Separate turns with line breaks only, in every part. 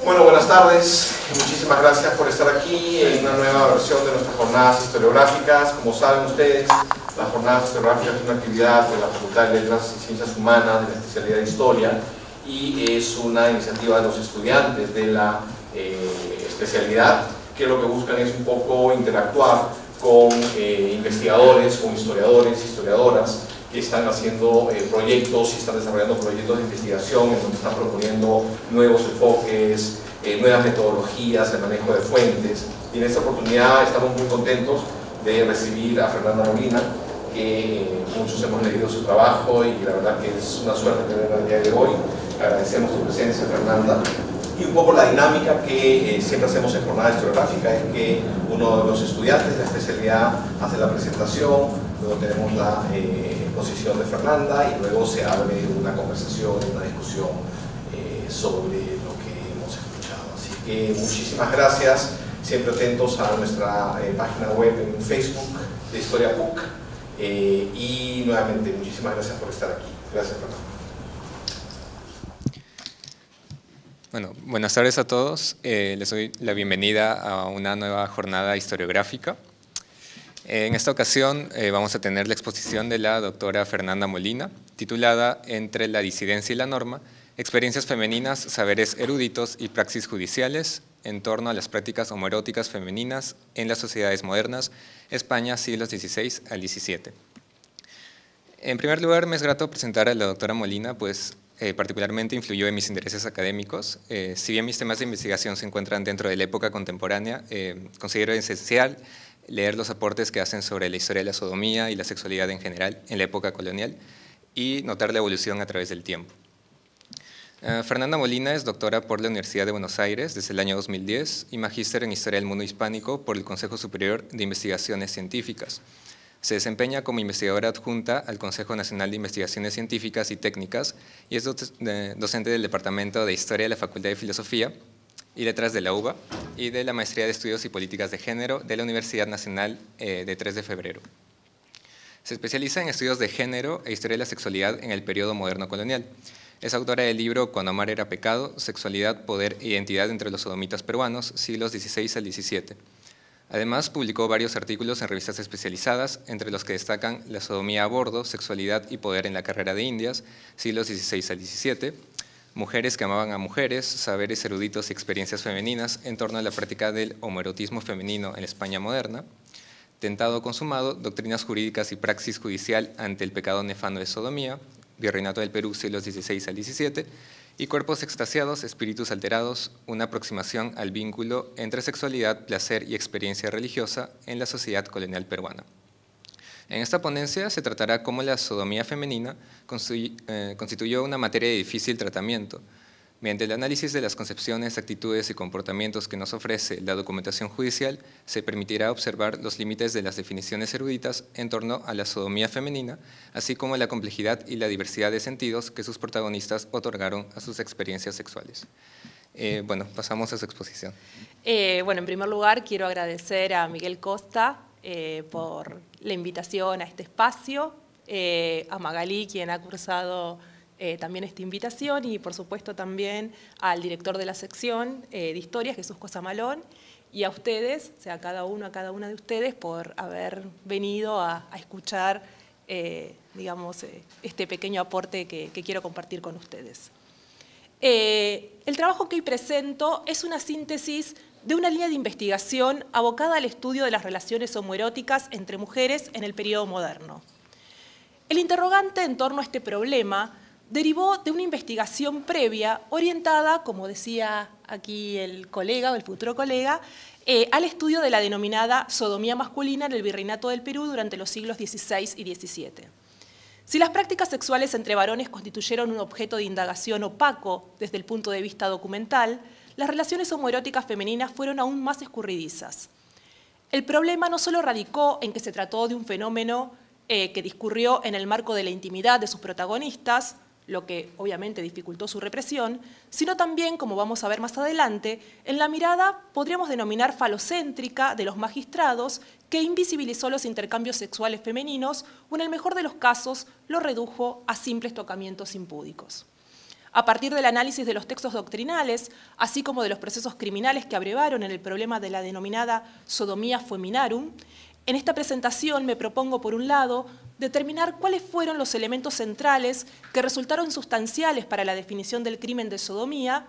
Bueno, buenas tardes. Muchísimas gracias por estar aquí en una nueva versión de nuestras jornadas historiográficas. Como saben ustedes, las jornadas historiográficas es una actividad de la Facultad de Letras y Ciencias Humanas de la especialidad de Historia y es una iniciativa de los estudiantes de la especialidad que lo que buscan es un poco interactuar con investigadores, con historiadores, historiadoras que están haciendo proyectos y están desarrollando proyectos de investigación en donde están proponiendo nuevos enfoques, nuevas metodologías, el manejo de fuentes. Y en esta oportunidad estamos muy contentos de recibir a Fernanda Molina, que muchos hemos leído su trabajo y la verdad que es una suerte tenerla el día de hoy. Agradecemos tu presencia, Fernanda. Y un poco la dinámica que siempre hacemos en jornada historiográfica es que uno de los estudiantes de la especialidad hace la presentación, luego tenemos la exposición de Fernanda y luego se abre una conversación, una discusión sobre lo que hemos escuchado. Así que muchísimas gracias, siempre atentos a nuestra página web en Facebook de Historia PUC y nuevamente muchísimas gracias por estar aquí. Gracias, Fernanda.
Bueno, buenas tardes a todos. Les doy la bienvenida a una nueva jornada historiográfica. En esta ocasión vamos a tener la exposición de la doctora Fernanda Molina, titulada Entre la disidencia y la norma, experiencias femeninas, saberes eruditos y praxis judiciales en torno a las prácticas homoeróticas femeninas en las sociedades modernas, España, siglos XVI al XVII. En primer lugar, me es grato presentar a la doctora Molina, pues particularmente influyó en mis intereses académicos. Si bien mis temas de investigación se encuentran dentro de la época contemporánea, considero esencial leer los aportes que hacen sobre la historia de la sodomía y la sexualidad en general en la época colonial y notar la evolución a través del tiempo. Fernanda Molina es doctora por la Universidad de Buenos Aires desde el año 2010 y magíster en Historia del Mundo Hispánico por el Consejo Superior de Investigaciones Científicas. Se desempeña como investigadora adjunta al Consejo Nacional de Investigaciones Científicas y Técnicas y es docente del Departamento de Historia de la Facultad de Filosofía y Letras de la UBA y de la Maestría de Estudios y Políticas de Género de la Universidad Nacional de 3 de Febrero. Se especializa en estudios de género e historia de la sexualidad en el periodo moderno colonial. Es autora del libro Cuando amar era pecado, sexualidad, poder e identidad entre los sodomitas peruanos, siglos XVI al XVII. Además, publicó varios artículos en revistas especializadas, entre los que destacan La sodomía a bordo, sexualidad y poder en la carrera de Indias, siglos XVI al XVII, Mujeres que amaban a mujeres, saberes eruditos y experiencias femeninas en torno a la práctica del homoerotismo femenino en la España moderna, Tentado consumado, doctrinas jurídicas y praxis judicial ante el pecado nefando de sodomía, Virreinato del Perú, siglos XVI al XVII, y Cuerpos extasiados, espíritus alterados, una aproximación al vínculo entre sexualidad, placer y experiencia religiosa en la sociedad colonial peruana. En esta ponencia se tratará cómo la sodomía femenina constituyó una materia de difícil tratamiento. Mediante el análisis de las concepciones, actitudes y comportamientos que nos ofrece la documentación judicial, se permitirá observar los límites de las definiciones eruditas en torno a la sodomía femenina, así como la complejidad y la diversidad de sentidos que sus protagonistas otorgaron a sus experiencias sexuales. Bueno, pasamos a su exposición.
Bueno, en primer lugar quiero agradecer a Miguel Costa por la invitación a este espacio, a Magalí, quien ha cursado también esta invitación, y por supuesto también al director de la sección de Historia, Jesús Cosamalón, y a ustedes, o sea, a cada una de ustedes, por haber venido a escuchar, digamos, este pequeño aporte que quiero compartir con ustedes. El trabajo que hoy presento es una síntesis de una línea de investigación abocada al estudio de las relaciones homoeróticas entre mujeres en el periodo moderno. El interrogante en torno a este problema derivó de una investigación previa orientada, como decía aquí el colega o el futuro colega, al estudio de la denominada sodomía masculina en el Virreinato del Perú durante los siglos XVI y XVII. Si las prácticas sexuales entre varones constituyeron un objeto de indagación opaco desde el punto de vista documental, las relaciones homoeróticas femeninas fueron aún más escurridizas. El problema no solo radicó en que se trató de un fenómeno que discurrió en el marco de la intimidad de sus protagonistas, lo que obviamente dificultó su represión, sino también, como vamos a ver más adelante, en la mirada podríamos denominar falocéntrica de los magistrados, que invisibilizó los intercambios sexuales femeninos o, en el mejor de los casos, lo redujo a simples tocamientos impúdicos. a partir del análisis de los textos doctrinales, así como de los procesos criminales que abrevaron en el problema de la denominada sodomía feminarum, en esta presentación me propongo, por un lado, determinar cuáles fueron los elementos centrales que resultaron sustanciales para la definición del crimen de sodomía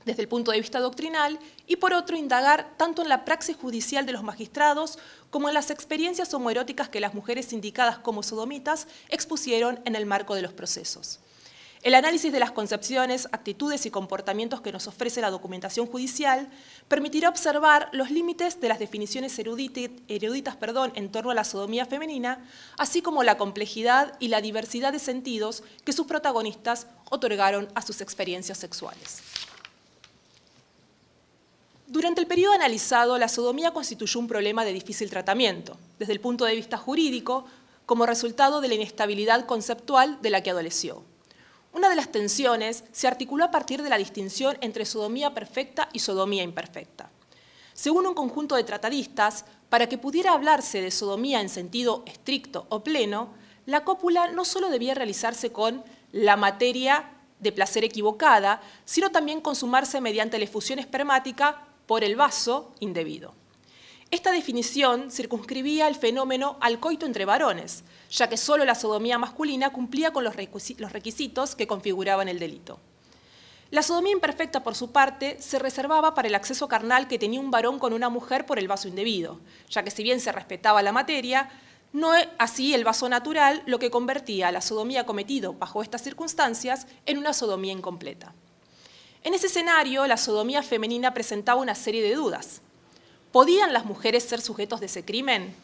desde el punto de vista doctrinal, y por otro, indagar tanto en la praxis judicial de los magistrados como en las experiencias homoeróticas que las mujeres indicadas como sodomitas expusieron en el marco de los procesos. El análisis de las concepciones, actitudes y comportamientos que nos ofrece la documentación judicial permitirá observar los límites de las definiciones eruditas en torno a la sodomía femenina, así como la complejidad y la diversidad de sentidos que sus protagonistas otorgaron a sus experiencias sexuales. Durante el periodo analizado, la sodomía constituyó un problema de difícil tratamiento, desde el punto de vista jurídico, como resultado de la inestabilidad conceptual de la que adoleció. Una de las tensiones se articuló a partir de la distinción entre sodomía perfecta y sodomía imperfecta. Según un conjunto de tratadistas, para que pudiera hablarse de sodomía en sentido estricto o pleno, la cópula no solo debía realizarse con la materia de placer equivocada, sino también consumarse mediante la efusión espermática por el vaso indebido. Esta definición circunscribía el fenómeno al coito entre varones, ya que solo la sodomía masculina cumplía con los requisitos que configuraban el delito. La sodomía imperfecta, por su parte, se reservaba para el acceso carnal que tenía un varón con una mujer por el vaso indebido, ya que si bien se respetaba la materia, no así el vaso natural, lo que convertía a la sodomía cometido bajo estas circunstancias en una sodomía incompleta. En ese escenario, la sodomía femenina presentaba una serie de dudas. ¿Podían las mujeres ser sujetos de ese crimen?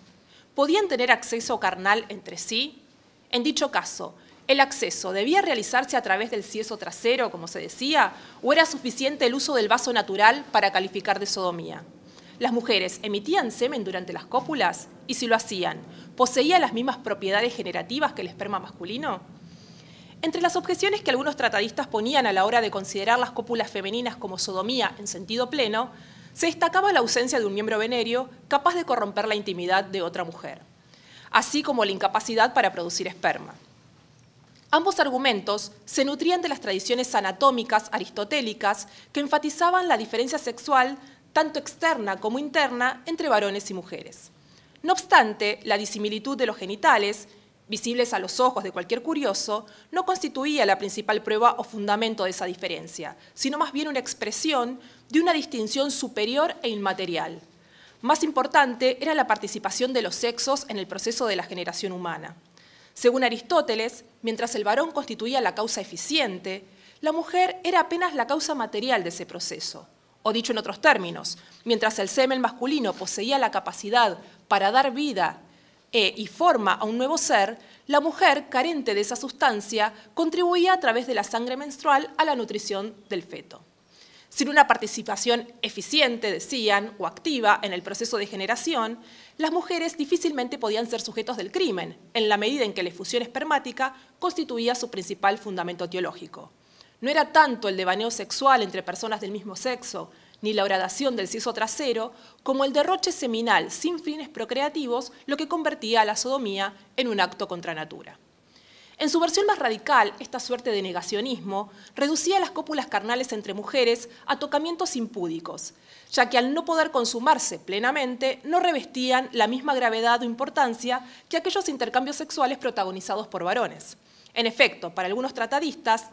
¿Podían tener acceso carnal entre sí? En dicho caso, ¿el acceso debía realizarse a través del sieso trasero, como se decía, o era suficiente el uso del vaso natural para calificar de sodomía? ¿Las mujeres emitían semen durante las cópulas? Y si lo hacían, ¿poseía las mismas propiedades generativas que el esperma masculino? Entre las objeciones que algunos tratadistas ponían a la hora de considerar las cópulas femeninas como sodomía en sentido pleno, se destacaba la ausencia de un miembro venéreo capaz de corromper la intimidad de otra mujer, así como la incapacidad para producir esperma. Ambos argumentos se nutrían de las tradiciones anatómicas aristotélicas que enfatizaban la diferencia sexual tanto externa como interna entre varones y mujeres. No obstante, la disimilitud de los genitales, visibles a los ojos de cualquier curioso, no constituía la principal prueba o fundamento de esa diferencia, sino más bien una expresión de una distinción superior e inmaterial. Más importante era la participación de los sexos en el proceso de la generación humana. Según Aristóteles, mientras el varón constituía la causa eficiente, la mujer era apenas la causa material de ese proceso. O dicho en otros términos, mientras el semen masculino poseía la capacidad para dar vida y forma a un nuevo ser, la mujer, carente de esa sustancia, contribuía a través de la sangre menstrual a la nutrición del feto. Sin una participación eficiente, decían, o activa en el proceso de generación, las mujeres difícilmente podían ser sujetos del crimen, en la medida en que la efusión espermática constituía su principal fundamento teológico. No era tanto el devaneo sexual entre personas del mismo sexo, ni la horadación del sieso trasero, como el derroche seminal sin fines procreativos, lo que convertía a la sodomía en un acto contra natura. En su versión más radical, esta suerte de negacionismo reducía las cópulas carnales entre mujeres a tocamientos impúdicos, ya que al no poder consumarse plenamente, no revestían la misma gravedad o importancia que aquellos intercambios sexuales protagonizados por varones. En efecto, para algunos tratadistas,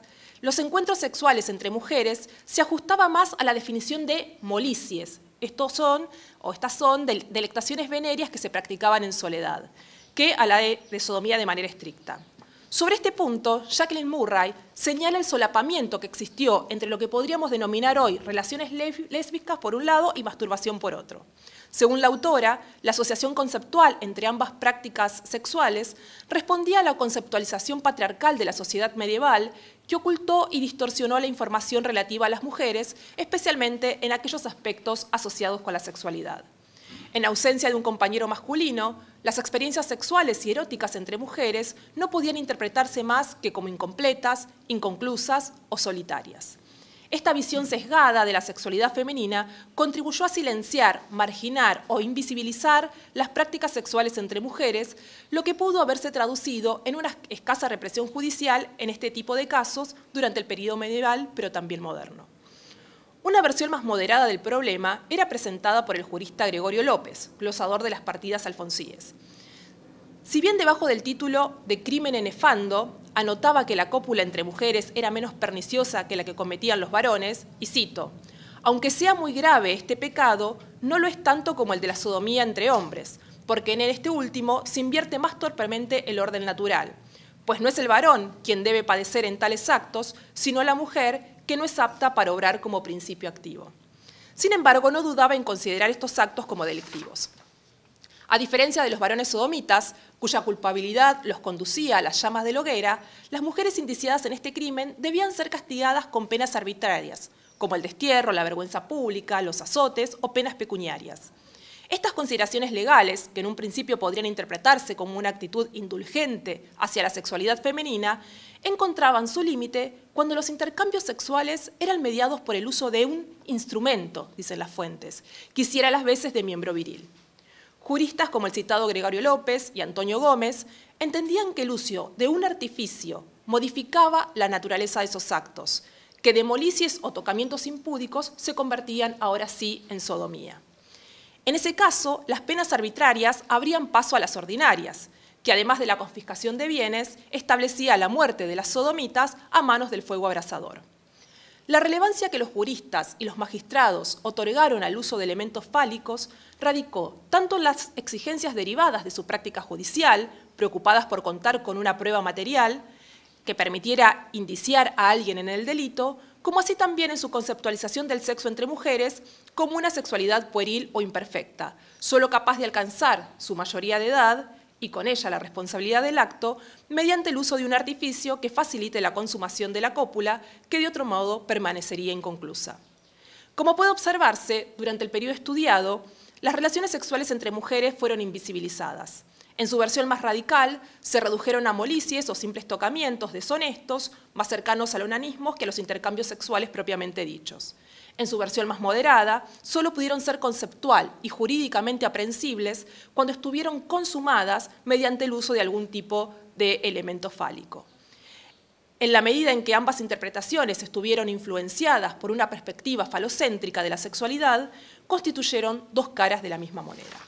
los encuentros sexuales entre mujeres se ajustaban más a la definición de molicies. Estas son delectaciones venéreas que se practicaban en soledad, que a la de sodomía de manera estricta. Sobre este punto, Jacqueline Murray señala el solapamiento que existió entre lo que podríamos denominar hoy relaciones lésbicas por un lado y masturbación por otro. Según la autora, la asociación conceptual entre ambas prácticas sexuales respondía a la conceptualización patriarcal de la sociedad medieval que ocultó y distorsionó la información relativa a las mujeres, especialmente en aquellos aspectos asociados con la sexualidad. En ausencia de un compañero masculino, las experiencias sexuales y eróticas entre mujeres no podían interpretarse más que como incompletas, inconclusas o solitarias. esta visión sesgada de la sexualidad femenina contribuyó a silenciar, marginar o invisibilizar las prácticas sexuales entre mujeres, lo que pudo haberse traducido en una escasa represión judicial en este tipo de casos durante el periodo medieval, pero también moderno. Una versión más moderada del problema era presentada por el jurista Gregorio López, glosador de las partidas alfonsíes. Si bien debajo del título de crimen nefando anotaba que la cópula entre mujeres era menos perniciosa que la que cometían los varones, y cito, aunque sea muy grave este pecado, no lo es tanto como el de la sodomía entre hombres, porque en este último se invierte más torpemente el orden natural, pues no es el varón quien debe padecer en tales actos, sino la mujer que no es apta para obrar como principio activo. Sin embargo, no dudaba en considerar estos actos como delictivos. A diferencia de los varones sodomitas, cuya culpabilidad los conducía a las llamas de la hoguera, las mujeres indiciadas en este crimen debían ser castigadas con penas arbitrarias, como el destierro, la vergüenza pública, los azotes o penas pecuniarias. Estas consideraciones legales, que en un principio podrían interpretarse como una actitud indulgente hacia la sexualidad femenina, encontraban su límite cuando los intercambios sexuales eran mediados por el uso de un instrumento, dicen las fuentes, que hiciera las veces de miembro viril. Juristas como el citado Gregorio López y Antonio Gómez entendían que el uso de un artificio modificaba la naturaleza de esos actos, que demolicies o tocamientos impúdicos se convertían ahora sí en sodomía. En ese caso, las penas arbitrarias abrían paso a las ordinarias, que además de la confiscación de bienes, establecía la muerte de las sodomitas a manos del fuego abrasador. La relevancia que los juristas y los magistrados otorgaron al uso de elementos fálicos radicó tanto en las exigencias derivadas de su práctica judicial, preocupadas por contar con una prueba material que permitiera indiciar a alguien en el delito, como así también en su conceptualización del sexo entre mujeres como una sexualidad pueril o imperfecta, solo capaz de alcanzar su mayoría de edad y con ella la responsabilidad del acto, mediante el uso de un artificio que facilite la consumación de la cópula, que de otro modo permanecería inconclusa. Como puede observarse, durante el periodo estudiado, las relaciones sexuales entre mujeres fueron invisibilizadas. En su versión más radical, se redujeron a molicies o simples tocamientos deshonestos, más cercanos al onanismo que a los intercambios sexuales propiamente dichos. En su versión más moderada, solo pudieron ser conceptual y jurídicamente aprehensibles cuando estuvieron consumadas mediante el uso de algún tipo de elemento fálico. En la medida en que ambas interpretaciones estuvieron influenciadas por una perspectiva falocéntrica de la sexualidad, constituyeron dos caras de la misma moneda.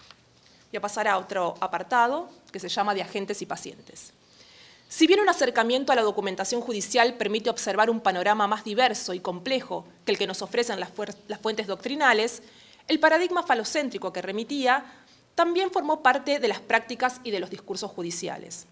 Voy a pasar a otro apartado que se llama de agentes y pacientes. Si bien un acercamiento a la documentación judicial permite observar un panorama más diverso y complejo que el que nos ofrecen las fuentes doctrinales, el paradigma falocéntrico que remitía también formó parte de las prácticas y de los discursos judiciales.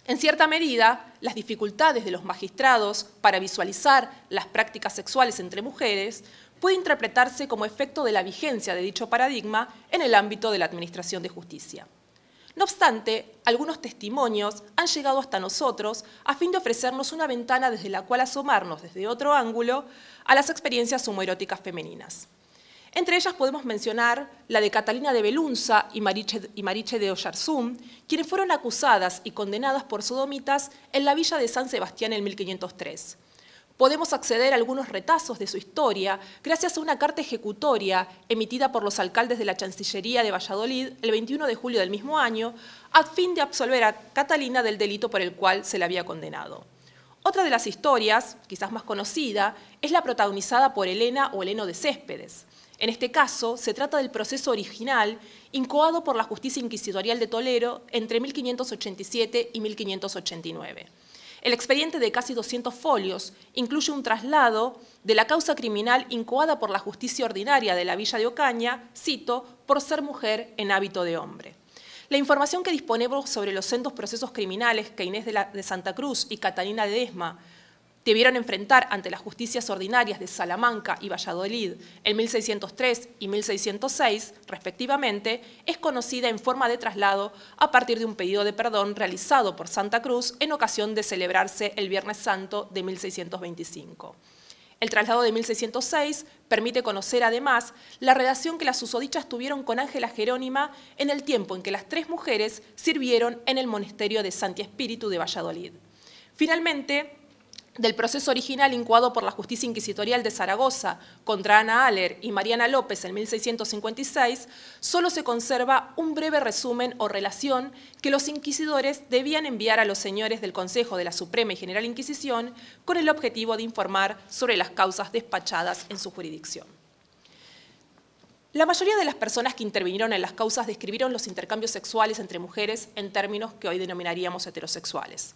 En cierta medida, las dificultades de los magistrados para visualizar las prácticas sexuales entre mujeres puede interpretarse como efecto de la vigencia de dicho paradigma en el ámbito de la administración de justicia. No obstante, algunos testimonios han llegado hasta nosotros a fin de ofrecernos una ventana desde la cual asomarnos desde otro ángulo a las experiencias homoeróticas femeninas. Entre ellas podemos mencionar la de Catalina de Belunza y Mariche de Oyarzún, quienes fueron acusadas y condenadas por sodomitas en la villa de San Sebastián en 1503. Podemos acceder a algunos retazos de su historia gracias a una carta ejecutoria emitida por los alcaldes de la Chancillería de Valladolid el 21 de julio del mismo año, a fin de absolver a Catalina del delito por el cual se le había condenado. Otra de las historias, quizás más conocida, es la protagonizada por Elena o Heleno de Céspedes. En este caso, se trata del proceso original incoado por la Justicia Inquisitorial de Toledo entre 1587 y 1589. El expediente de casi 200 folios incluye un traslado de la causa criminal incoada por la justicia ordinaria de la villa de Ocaña, cito, por ser mujer en hábito de hombre. La información que disponemos sobre los sendos procesos criminales que Inés de Santa Cruz y Catalina de Desma debieron enfrentar ante las justicias ordinarias de Salamanca y Valladolid en 1603 y 1606, respectivamente, es conocida en forma de traslado a partir de un pedido de perdón realizado por Santa Cruz en ocasión de celebrarse el Viernes Santo de 1625. El traslado de 1606 permite conocer además la relación que las susodichas tuvieron con Ángela Jerónima en el tiempo en que las tres mujeres sirvieron en el monasterio de Santi Espíritu de Valladolid. Finalmente, del proceso original incoado por la Justicia Inquisitorial de Zaragoza contra Ana Aller y Mariana López en 1656, solo se conserva un breve resumen o relación que los inquisidores debían enviar a los señores del Consejo de la Suprema y General Inquisición con el objetivo de informar sobre las causas despachadas en su jurisdicción. La mayoría de las personas que intervinieron en las causas describieron los intercambios sexuales entre mujeres en términos que hoy denominaríamos heterosexuales.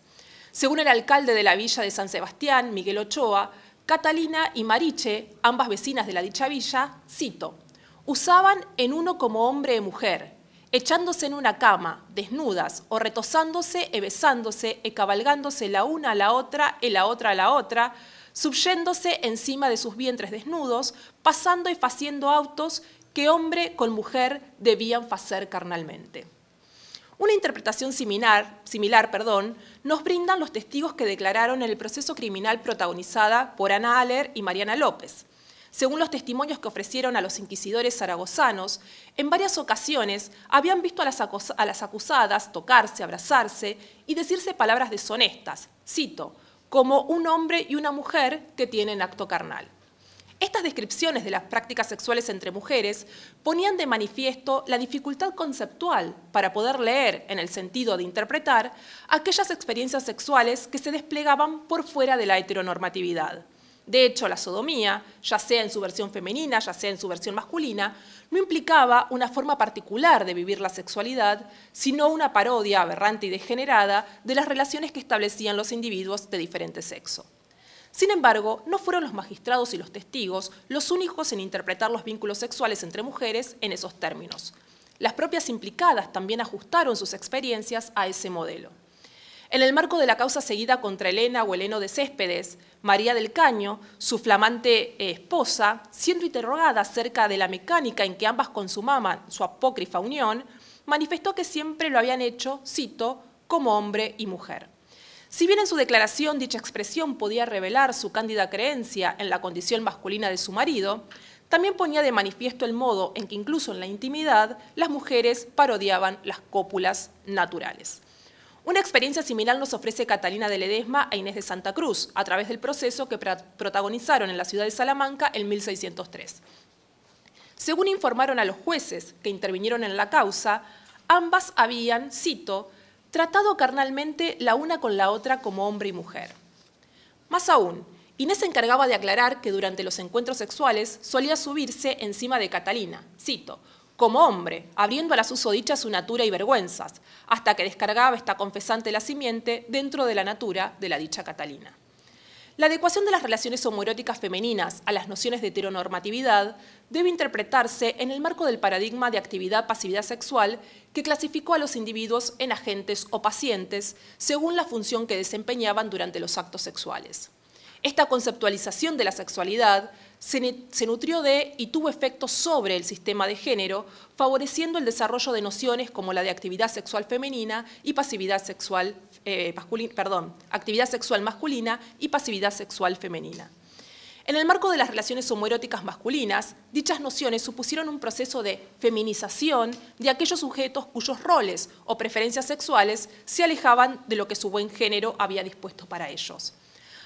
Según el alcalde de la villa de San Sebastián, Miguel Ochoa, Catalina y Mariche, ambas vecinas de la dicha villa, cito, usaban en uno como hombre y mujer, echándose en una cama, desnudas, o retozándose e besándose, e cabalgándose la una a la otra, y la otra a la otra, subyéndose encima de sus vientres desnudos, pasando y faciendo autos que hombre con mujer debían facer carnalmente. Una interpretación similar, nos brindan los testigos que declararon en el proceso criminal protagonizada por Ana Aller y Mariana López. Según los testimonios que ofrecieron a los inquisidores zaragozanos, en varias ocasiones habían visto a las acusadas tocarse, abrazarse y decirse palabras deshonestas, cito, como un hombre y una mujer que tienen acto carnal. Estas descripciones de las prácticas sexuales entre mujeres ponían de manifiesto la dificultad conceptual para poder leer, en el sentido de interpretar, aquellas experiencias sexuales que se desplegaban por fuera de la heteronormatividad. De hecho, la sodomía, ya sea en su versión femenina, ya sea en su versión masculina, no implicaba una forma particular de vivir la sexualidad, sino una parodia aberrante y degenerada de las relaciones que establecían los individuos de diferente sexo. Sin embargo, no fueron los magistrados y los testigos los únicos en interpretar los vínculos sexuales entre mujeres en esos términos. Las propias implicadas también ajustaron sus experiencias a ese modelo. En el marco de la causa seguida contra Elena o Heleno de Céspedes, María del Caño, su flamante esposa, siendo interrogada acerca de la mecánica en que ambas consumaban su apócrifa unión, manifestó que siempre lo habían hecho, cito, como hombre y mujer. Si bien en su declaración dicha expresión podía revelar su cándida creencia en la condición masculina de su marido, también ponía de manifiesto el modo en que incluso en la intimidad las mujeres parodiaban las cópulas naturales. Una experiencia similar nos ofrece Catalina de Ledesma e Inés de Santa Cruz a través del proceso que protagonizaron en la ciudad de Salamanca en 1603. Según informaron a los jueces que intervinieron en la causa, ambas habían, cito, tratado carnalmente la una con la otra como hombre y mujer. Más aún, Inés se encargaba de aclarar que durante los encuentros sexuales solía subirse encima de Catalina, cito, como hombre, abriendo a la susodicha su natura y vergüenzas, hasta que descargaba esta confesante la simiente dentro de la natura de la dicha Catalina. La adecuación de las relaciones homoeróticas femeninas a las nociones de heteronormatividad debe interpretarse en el marco del paradigma de actividad-pasividad sexual que clasificó a los individuos en agentes o pacientes según la función que desempeñaban durante los actos sexuales. Esta conceptualización de la sexualidad se nutrió de y tuvo efectos sobre el sistema de género, favoreciendo el desarrollo de nociones como la de actividad sexual femenina y actividad sexual masculina y pasividad sexual femenina. En el marco de las relaciones homoeróticas masculinas, dichas nociones supusieron un proceso de feminización de aquellos sujetos cuyos roles o preferencias sexuales se alejaban de lo que su buen género había dispuesto para ellos.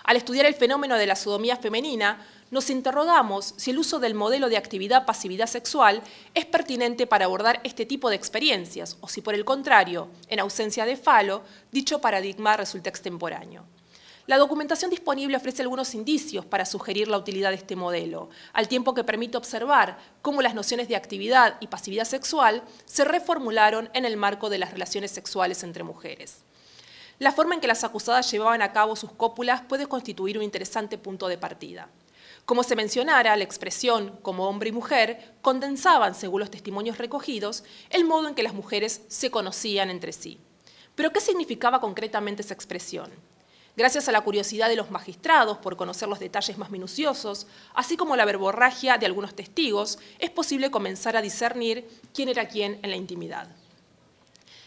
Al estudiar el fenómeno de la sodomía femenina, nos interrogamos si el uso del modelo de actividad-pasividad sexual es pertinente para abordar este tipo de experiencias, o si por el contrario, en ausencia de falo, dicho paradigma resulta extemporáneo. La documentación disponible ofrece algunos indicios para sugerir la utilidad de este modelo, al tiempo que permite observar cómo las nociones de actividad y pasividad sexual se reformularon en el marco de las relaciones sexuales entre mujeres. La forma en que las acusadas llevaban a cabo sus cópulas puede constituir un interesante punto de partida. Como se mencionara, la expresión como hombre y mujer condensaban, según los testimonios recogidos, el modo en que las mujeres se conocían entre sí. ¿Pero qué significaba concretamente esa expresión? Gracias a la curiosidad de los magistrados por conocer los detalles más minuciosos, así como la verborragia de algunos testigos, es posible comenzar a discernir quién era quién en la intimidad.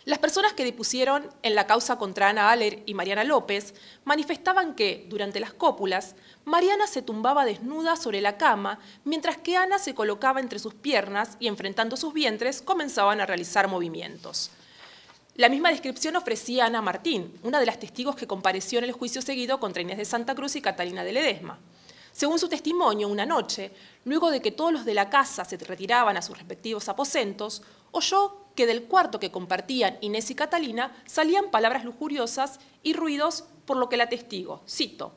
Las personas que depusieron en la causa contra Ana Aller y Mariana López manifestaban que, durante las cópulas, Mariana se tumbaba desnuda sobre la cama, mientras que Ana se colocaba entre sus piernas y, enfrentando sus vientres, comenzaban a realizar movimientos. La misma descripción ofrecía Ana Martín, una de las testigos que compareció en el juicio seguido contra Inés de Santa Cruz y Catalina de Ledesma. Según su testimonio, una noche, luego de que todos los de la casa se retiraban a sus respectivos aposentos, oyó que del cuarto que compartían Inés y Catalina salían palabras lujuriosas y ruidos, por lo que la testigo, cito,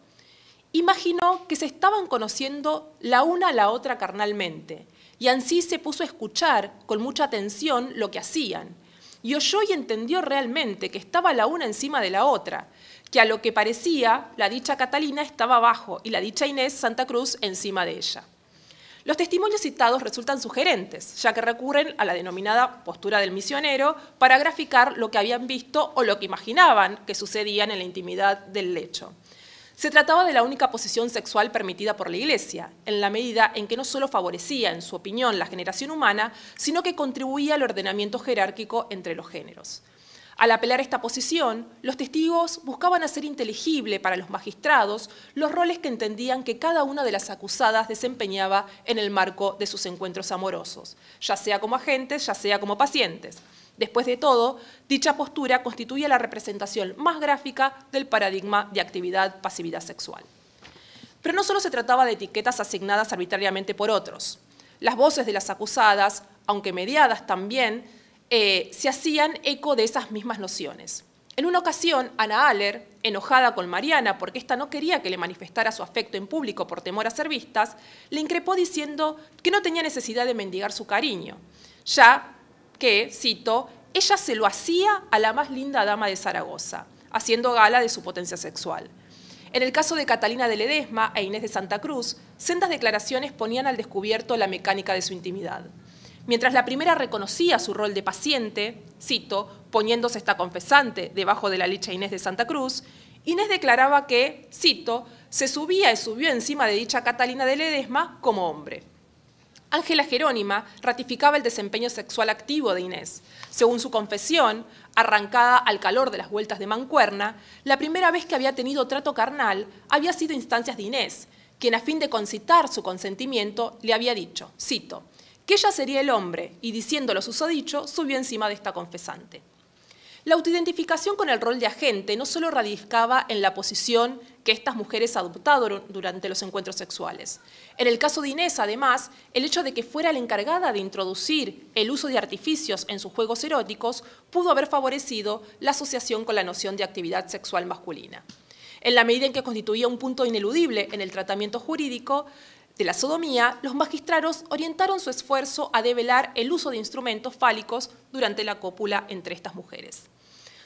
imaginó que se estaban conociendo la una a la otra carnalmente, y ansí se puso a escuchar con mucha atención lo que hacían, y oyó y entendió realmente que estaba la una encima de la otra, que a lo que parecía la dicha Catalina estaba abajo y la dicha Inés Santa Cruz encima de ella. Los testimonios citados resultan sugerentes, ya que recurren a la denominada postura del misionero para graficar lo que habían visto o lo que imaginaban que sucedía en la intimidad del lecho. Se trataba de la única posición sexual permitida por la Iglesia, en la medida en que no solo favorecía, en su opinión, la generación humana, sino que contribuía al ordenamiento jerárquico entre los géneros. Al apelar a esta posición, los testigos buscaban hacer inteligible para los magistrados los roles que entendían que cada una de las acusadas desempeñaba en el marco de sus encuentros amorosos, ya sea como agentes, ya sea como pacientes. Después de todo, dicha postura constituye la representación más gráfica del paradigma de actividad-pasividad sexual. Pero no solo se trataba de etiquetas asignadas arbitrariamente por otros. Las voces de las acusadas, aunque mediadas también, se hacían eco de esas mismas nociones. En una ocasión, Ana Aller, enojada con Mariana porque ésta no quería que le manifestara su afecto en público por temor a ser vistas, le increpó diciendo que no tenía necesidad de mendigar su cariño, ya que, cito, ella se lo hacía a la más linda dama de Zaragoza, haciendo gala de su potencia sexual. En el caso de Catalina de Ledesma e Inés de Santa Cruz, sendas declaraciones ponían al descubierto la mecánica de su intimidad. Mientras la primera reconocía su rol de paciente, cito, poniéndose esta confesante debajo de la dicha Inés de Santa Cruz, Inés declaraba que, cito, se subía y subió encima de dicha Catalina de Ledesma como hombre. Ángela Jerónima ratificaba el desempeño sexual activo de Inés. Según su confesión, arrancada al calor de las vueltas de mancuerna, la primera vez que había tenido trato carnal había sido instancias de Inés, quien a fin de concitar su consentimiento le había dicho, cito, que ella sería el hombre, y diciéndolo susodicho, subió encima de esta confesante. La autoidentificación con el rol de agente no solo radicaba en la posición que estas mujeres adoptaron durante los encuentros sexuales. En el caso de Inés, además, el hecho de que fuera la encargada de introducir el uso de artificios en sus juegos eróticos pudo haber favorecido la asociación con la noción de actividad sexual masculina. En la medida en que constituía un punto ineludible en el tratamiento jurídico de la sodomía, los magistrados orientaron su esfuerzo a develar el uso de instrumentos fálicos durante la cópula entre estas mujeres.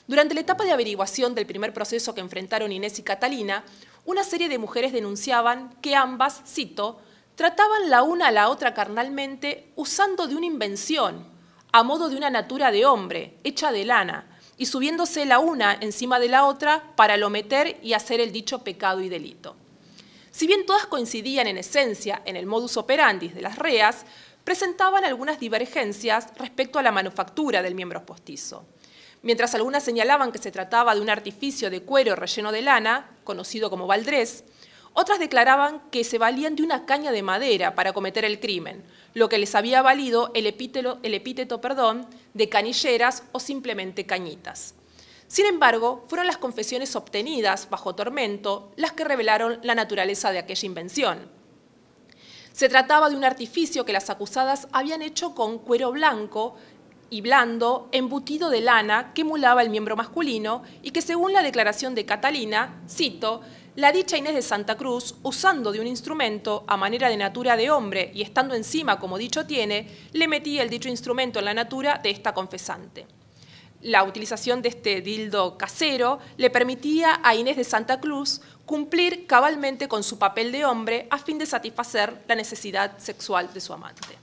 Durante la etapa de averiguación del primer proceso que enfrentaron Inés y Catalina, una serie de mujeres denunciaban que ambas, cito, trataban la una a la otra carnalmente usando de una invención, a modo de una natura de hombre, hecha de lana, y subiéndose la una encima de la otra para lo meter y hacer el dicho pecado y delito. Si bien todas coincidían en esencia en el modus operandi de las reas, presentaban algunas divergencias respecto a la manufactura del miembro postizo. Mientras algunas señalaban que se trataba de un artificio de cuero relleno de lana, conocido como baldrés, otras declaraban que se valían de una caña de madera para cometer el crimen, lo que les había valido el epíteto de canilleras o simplemente cañitas. Sin embargo, fueron las confesiones obtenidas bajo tormento las que revelaron la naturaleza de aquella invención. Se trataba de un artificio que las acusadas habían hecho con cuero blanco y blando, embutido de lana que emulaba el miembro masculino y que, según la declaración de Catalina, cito, la dicha Inés de Santa Cruz, usando de un instrumento a manera de natura de hombre y estando encima, como dicho tiene, le metía el dicho instrumento en la natura de esta confesante. La utilización de este dildo casero le permitía a Inés de Santa Cruz cumplir cabalmente con su papel de hombre a fin de satisfacer la necesidad sexual de su amante.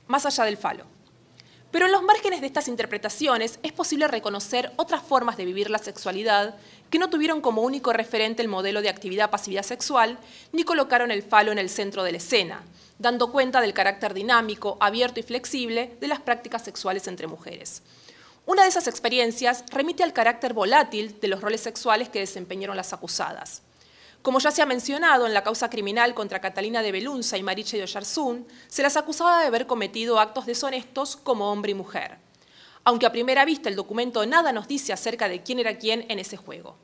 Más allá del falo. Pero en los márgenes de estas interpretaciones es posible reconocer otras formas de vivir la sexualidad que no tuvieron como único referente el modelo de actividad-pasividad sexual ni colocaron el falo en el centro de la escena, dando cuenta del carácter dinámico, abierto y flexible de las prácticas sexuales entre mujeres. Una de esas experiencias remite al carácter volátil de los roles sexuales que desempeñaron las acusadas. Como ya se ha mencionado, en la causa criminal contra Catalina de Belunza y Mariche de Oyarzún, se las acusaba de haber cometido actos deshonestos como hombre y mujer. aunque a primera vista el documento nada nos dice acerca de quién era quién en ese juego.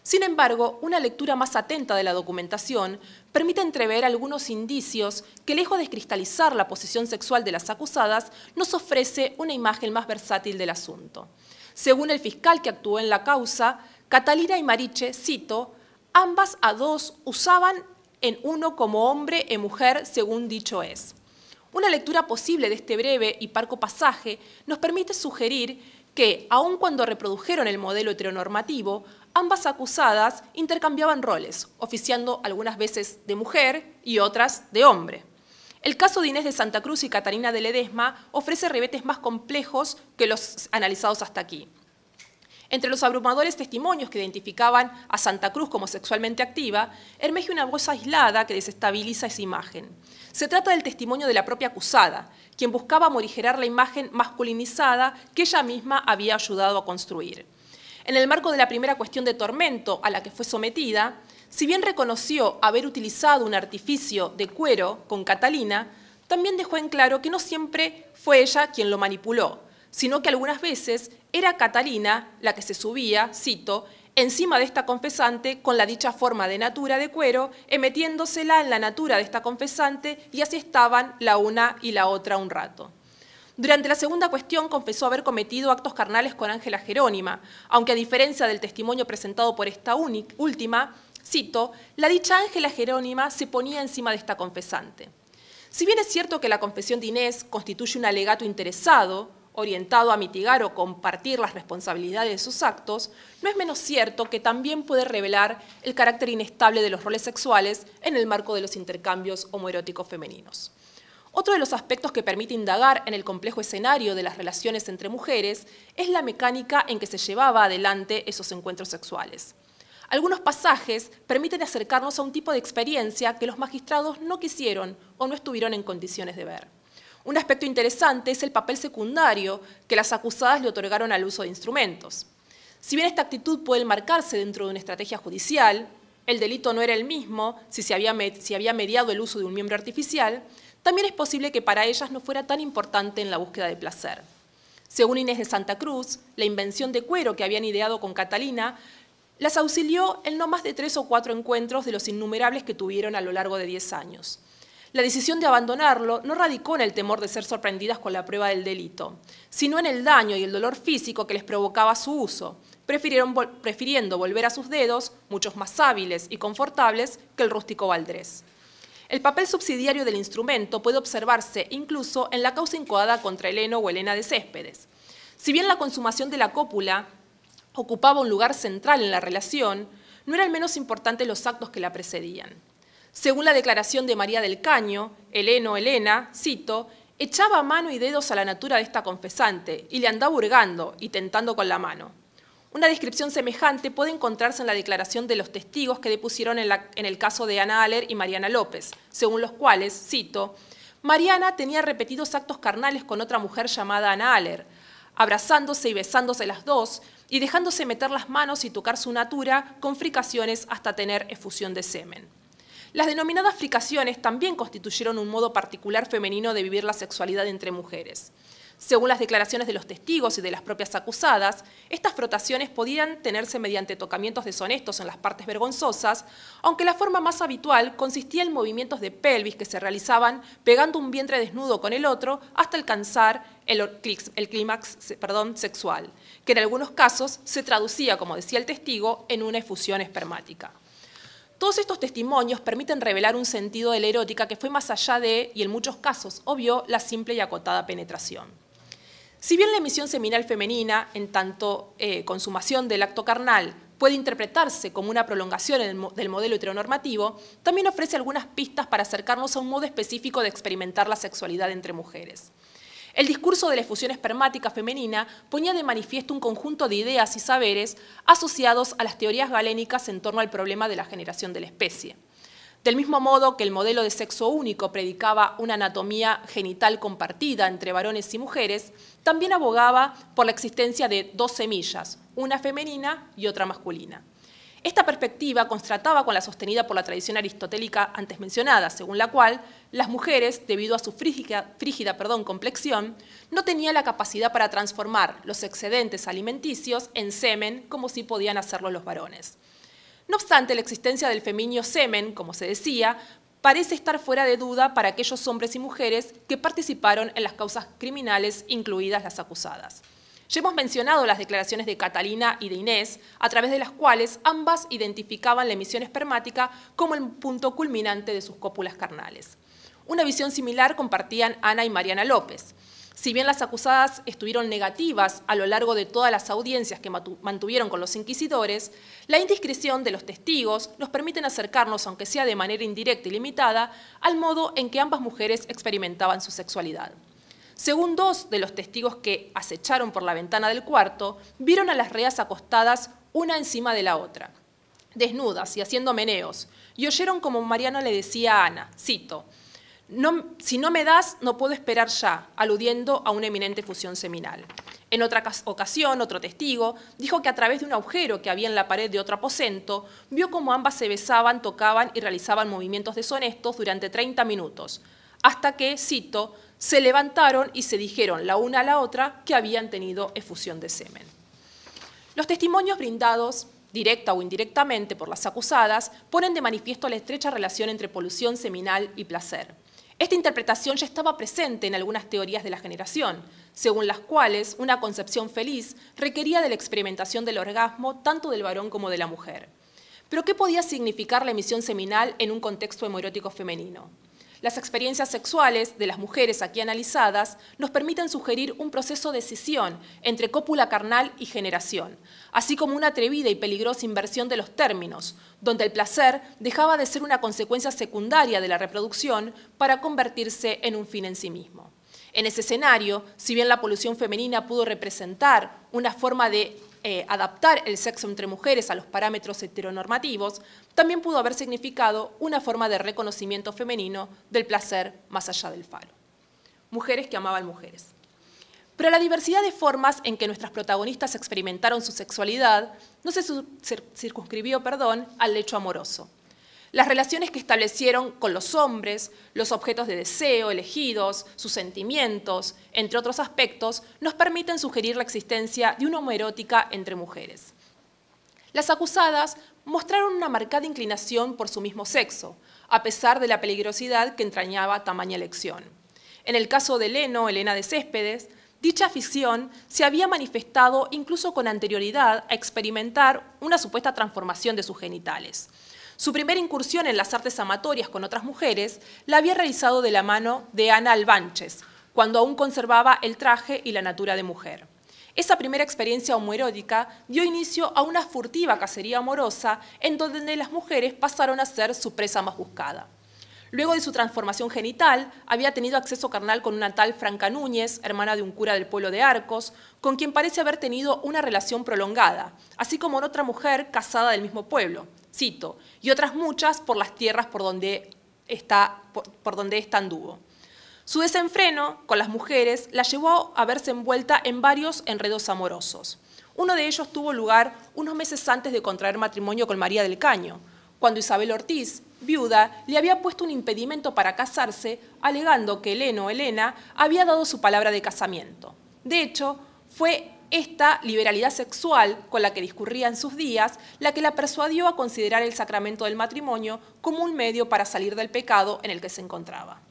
Sin embargo, una lectura más atenta de la documentación permite entrever algunos indicios que, lejos de cristalizar la posición sexual de las acusadas, nos ofrece una imagen más versátil del asunto. Según el fiscal que actuó en la causa, Catalina y Mariche, cito, ambas a dos usaban en uno como hombre e mujer, según dicho es. Una lectura posible de este breve y parco pasaje nos permite sugerir que, aun cuando reprodujeron el modelo heteronormativo, ambas acusadas intercambiaban roles, oficiando algunas veces de mujer y otras de hombre. El caso de Inés de Santa Cruz y Catalina de Ledesma ofrece revetes más complejos que los analizados hasta aquí. Entre los abrumadores testimonios que identificaban a Santa Cruz como sexualmente activa, emerge una voz aislada que desestabiliza esa imagen. Se trata del testimonio de la propia acusada, quien buscaba morigerar la imagen masculinizada que ella misma había ayudado a construir. En el marco de la primera cuestión de tormento a la que fue sometida, si bien reconoció haber utilizado un artificio de cuero con Catalina, también dejó en claro que no siempre fue ella quien lo manipuló, sino que algunas veces era Catalina la que se subía, cito, encima de esta confesante con la dicha forma de natura de cuero, metiéndosela en la natura de esta confesante, y así estaban la una y la otra un rato. Durante la segunda cuestión confesó haber cometido actos carnales con Ángela Jerónima, aunque a diferencia del testimonio presentado por esta última, cito, la dicha Ángela Jerónima se ponía encima de esta confesante. Si bien es cierto que la confesión de Inés constituye un alegato interesado, orientado a mitigar o compartir las responsabilidades de sus actos, no es menos cierto que también puede revelar el carácter inestable de los roles sexuales en el marco de los intercambios homoeróticos femeninos. Otro de los aspectos que permite indagar en el complejo escenario de las relaciones entre mujeres es la mecánica en que se llevaba adelante esos encuentros sexuales. Algunos pasajes permiten acercarnos a un tipo de experiencia que los magistrados no quisieron o no estuvieron en condiciones de ver. Un aspecto interesante es el papel secundario que las acusadas le otorgaron al uso de instrumentos. Si bien esta actitud puede enmarcarse dentro de una estrategia judicial, el delito no era el mismo si había mediado el uso de un miembro artificial, también es posible que para ellas no fuera tan importante en la búsqueda de placer. Según Inés de Santa Cruz, la invención de cuero que habían ideado con Catalina las auxilió en no más de 3 o 4 encuentros de los innumerables que tuvieron a lo largo de 10 años. La decisión de abandonarlo no radicó en el temor de ser sorprendidas con la prueba del delito, sino en el daño y el dolor físico que les provocaba su uso, prefiriendo volver a sus dedos, muchos más hábiles y confortables que el rústico Valdrés. El papel subsidiario del instrumento puede observarse incluso en la causa incoada contra Heleno o Elena de Céspedes. Si bien la consumación de la cópula ocupaba un lugar central en la relación, no eran menos importantes los actos que la precedían. Según la declaración de María del Caño, Helena, cito, echaba mano y dedos a la natura de esta confesante y le andaba hurgando y tentando con la mano. Una descripción semejante puede encontrarse en la declaración de los testigos que depusieron en el caso de Ana Aller y Mariana López, según los cuales, cito, Mariana tenía repetidos actos carnales con otra mujer llamada Ana Aller, abrazándose y besándose las dos y dejándose meter las manos y tocar su natura con fricaciones hasta tener efusión de semen. Las denominadas fricaciones también constituyeron un modo particular femenino de vivir la sexualidad entre mujeres. Según las declaraciones de los testigos y de las propias acusadas, estas frotaciones podían tenerse mediante tocamientos deshonestos en las partes vergonzosas, aunque la forma más habitual consistía en movimientos de pelvis que se realizaban pegando un vientre desnudo con el otro hasta alcanzar el clímax sexual, que en algunos casos se traducía, como decía el testigo, en una efusión espermática. Todos estos testimonios permiten revelar un sentido de la erótica que fue más allá de, y en muchos casos, obvió la simple y acotada penetración. Si bien la emisión seminal femenina, en tanto consumación del acto carnal, puede interpretarse como una prolongación del modelo heteronormativo, también ofrece algunas pistas para acercarnos a un modo específico de experimentar la sexualidad entre mujeres. El discurso de la efusión espermática femenina ponía de manifiesto un conjunto de ideas y saberes asociados a las teorías galénicas en torno al problema de la generación de la especie. Del mismo modo que el modelo de sexo único predicaba una anatomía genital compartida entre varones y mujeres, también abogaba por la existencia de 2 semillas, una femenina y otra masculina. Esta perspectiva contrastaba con la sostenida por la tradición aristotélica antes mencionada, según la cual las mujeres, debido a su frígida complexión, no tenían la capacidad para transformar los excedentes alimenticios en semen como sí podían hacerlo los varones. No obstante, la existencia del femenino semen, como se decía, parece estar fuera de duda para aquellos hombres y mujeres que participaron en las causas criminales, incluidas las acusadas. Ya hemos mencionado las declaraciones de Catalina y de Inés, a través de las cuales ambas identificaban la emisión espermática como el punto culminante de sus cópulas carnales. Una visión similar compartían Ana y Mariana López. Si bien las acusadas estuvieron negativas a lo largo de todas las audiencias que mantuvieron con los inquisidores, la indiscreción de los testigos nos permiten acercarnos, aunque sea de manera indirecta y limitada, al modo en que ambas mujeres experimentaban su sexualidad. Según dos de los testigos que acecharon por la ventana del cuarto, vieron a las reas acostadas una encima de la otra, desnudas y haciendo meneos, y oyeron como Mariana le decía a Ana, cito, si no me das, no puedo esperar ya, aludiendo a una eminente fusión seminal. En otra ocasión, otro testigo dijo que a través de un agujero que había en la pared de otro aposento, vio cómo ambas se besaban, tocaban y realizaban movimientos deshonestos durante 30 minutos, hasta que, cito, se levantaron y se dijeron la una a la otra que habían tenido efusión de semen. Los testimonios brindados, directa o indirectamente, por las acusadas, ponen de manifiesto la estrecha relación entre polución seminal y placer. Esta interpretación ya estaba presente en algunas teorías de la generación, según las cuales una concepción feliz requería de la experimentación del orgasmo tanto del varón como de la mujer. Pero ¿qué podía significar la emisión seminal en un contexto homoerótico femenino? Las experiencias sexuales de las mujeres aquí analizadas nos permiten sugerir un proceso de escisión entre cópula carnal y generación, así como una atrevida y peligrosa inversión de los términos, donde el placer dejaba de ser una consecuencia secundaria de la reproducción para convertirse en un fin en sí mismo. En ese escenario, si bien la polución femenina pudo representar una forma de adaptar el sexo entre mujeres a los parámetros heteronormativos, también pudo haber significado una forma de reconocimiento femenino del placer más allá del falo. Mujeres que amaban mujeres. Pero la diversidad de formas en que nuestras protagonistas experimentaron su sexualidad no se circunscribió al lecho amoroso. Las relaciones que establecieron con los hombres, los objetos de deseo elegidos, sus sentimientos, entre otros aspectos, nos permiten sugerir la existencia de una homoerótica entre mujeres. Las acusadas mostraron una marcada inclinación por su mismo sexo, a pesar de la peligrosidad que entrañaba tamaña elección. En el caso de Elena de Céspedes, dicha afición se había manifestado incluso con anterioridad a experimentar una supuesta transformación de sus genitales. Su primera incursión en las artes amatorias con otras mujeres la había realizado de la mano de Ana Albánches, cuando aún conservaba el traje y la natura de mujer. Esa primera experiencia homoerótica dio inicio a una furtiva cacería amorosa en donde las mujeres pasaron a ser su presa más buscada. Luego de su transformación genital, había tenido acceso carnal con una tal Franca Núñez, hermana de un cura del pueblo de Arcos, con quien parece haber tenido una relación prolongada, así como con otra mujer casada del mismo pueblo, cito, y otras muchas por las tierras por donde ésta anduvo. Su desenfreno con las mujeres la llevó a verse envuelta en varios enredos amorosos. Uno de ellos tuvo lugar unos meses antes de contraer matrimonio con María del Caño, cuando Isabel Ortiz, viuda, le había puesto un impedimento para casarse, alegando que Elena había dado su palabra de casamiento. De hecho, fue esta liberalidad sexual con la que discurría en sus días la que la persuadió a considerar el sacramento del matrimonio como un medio para salir del pecado en el que se encontraba.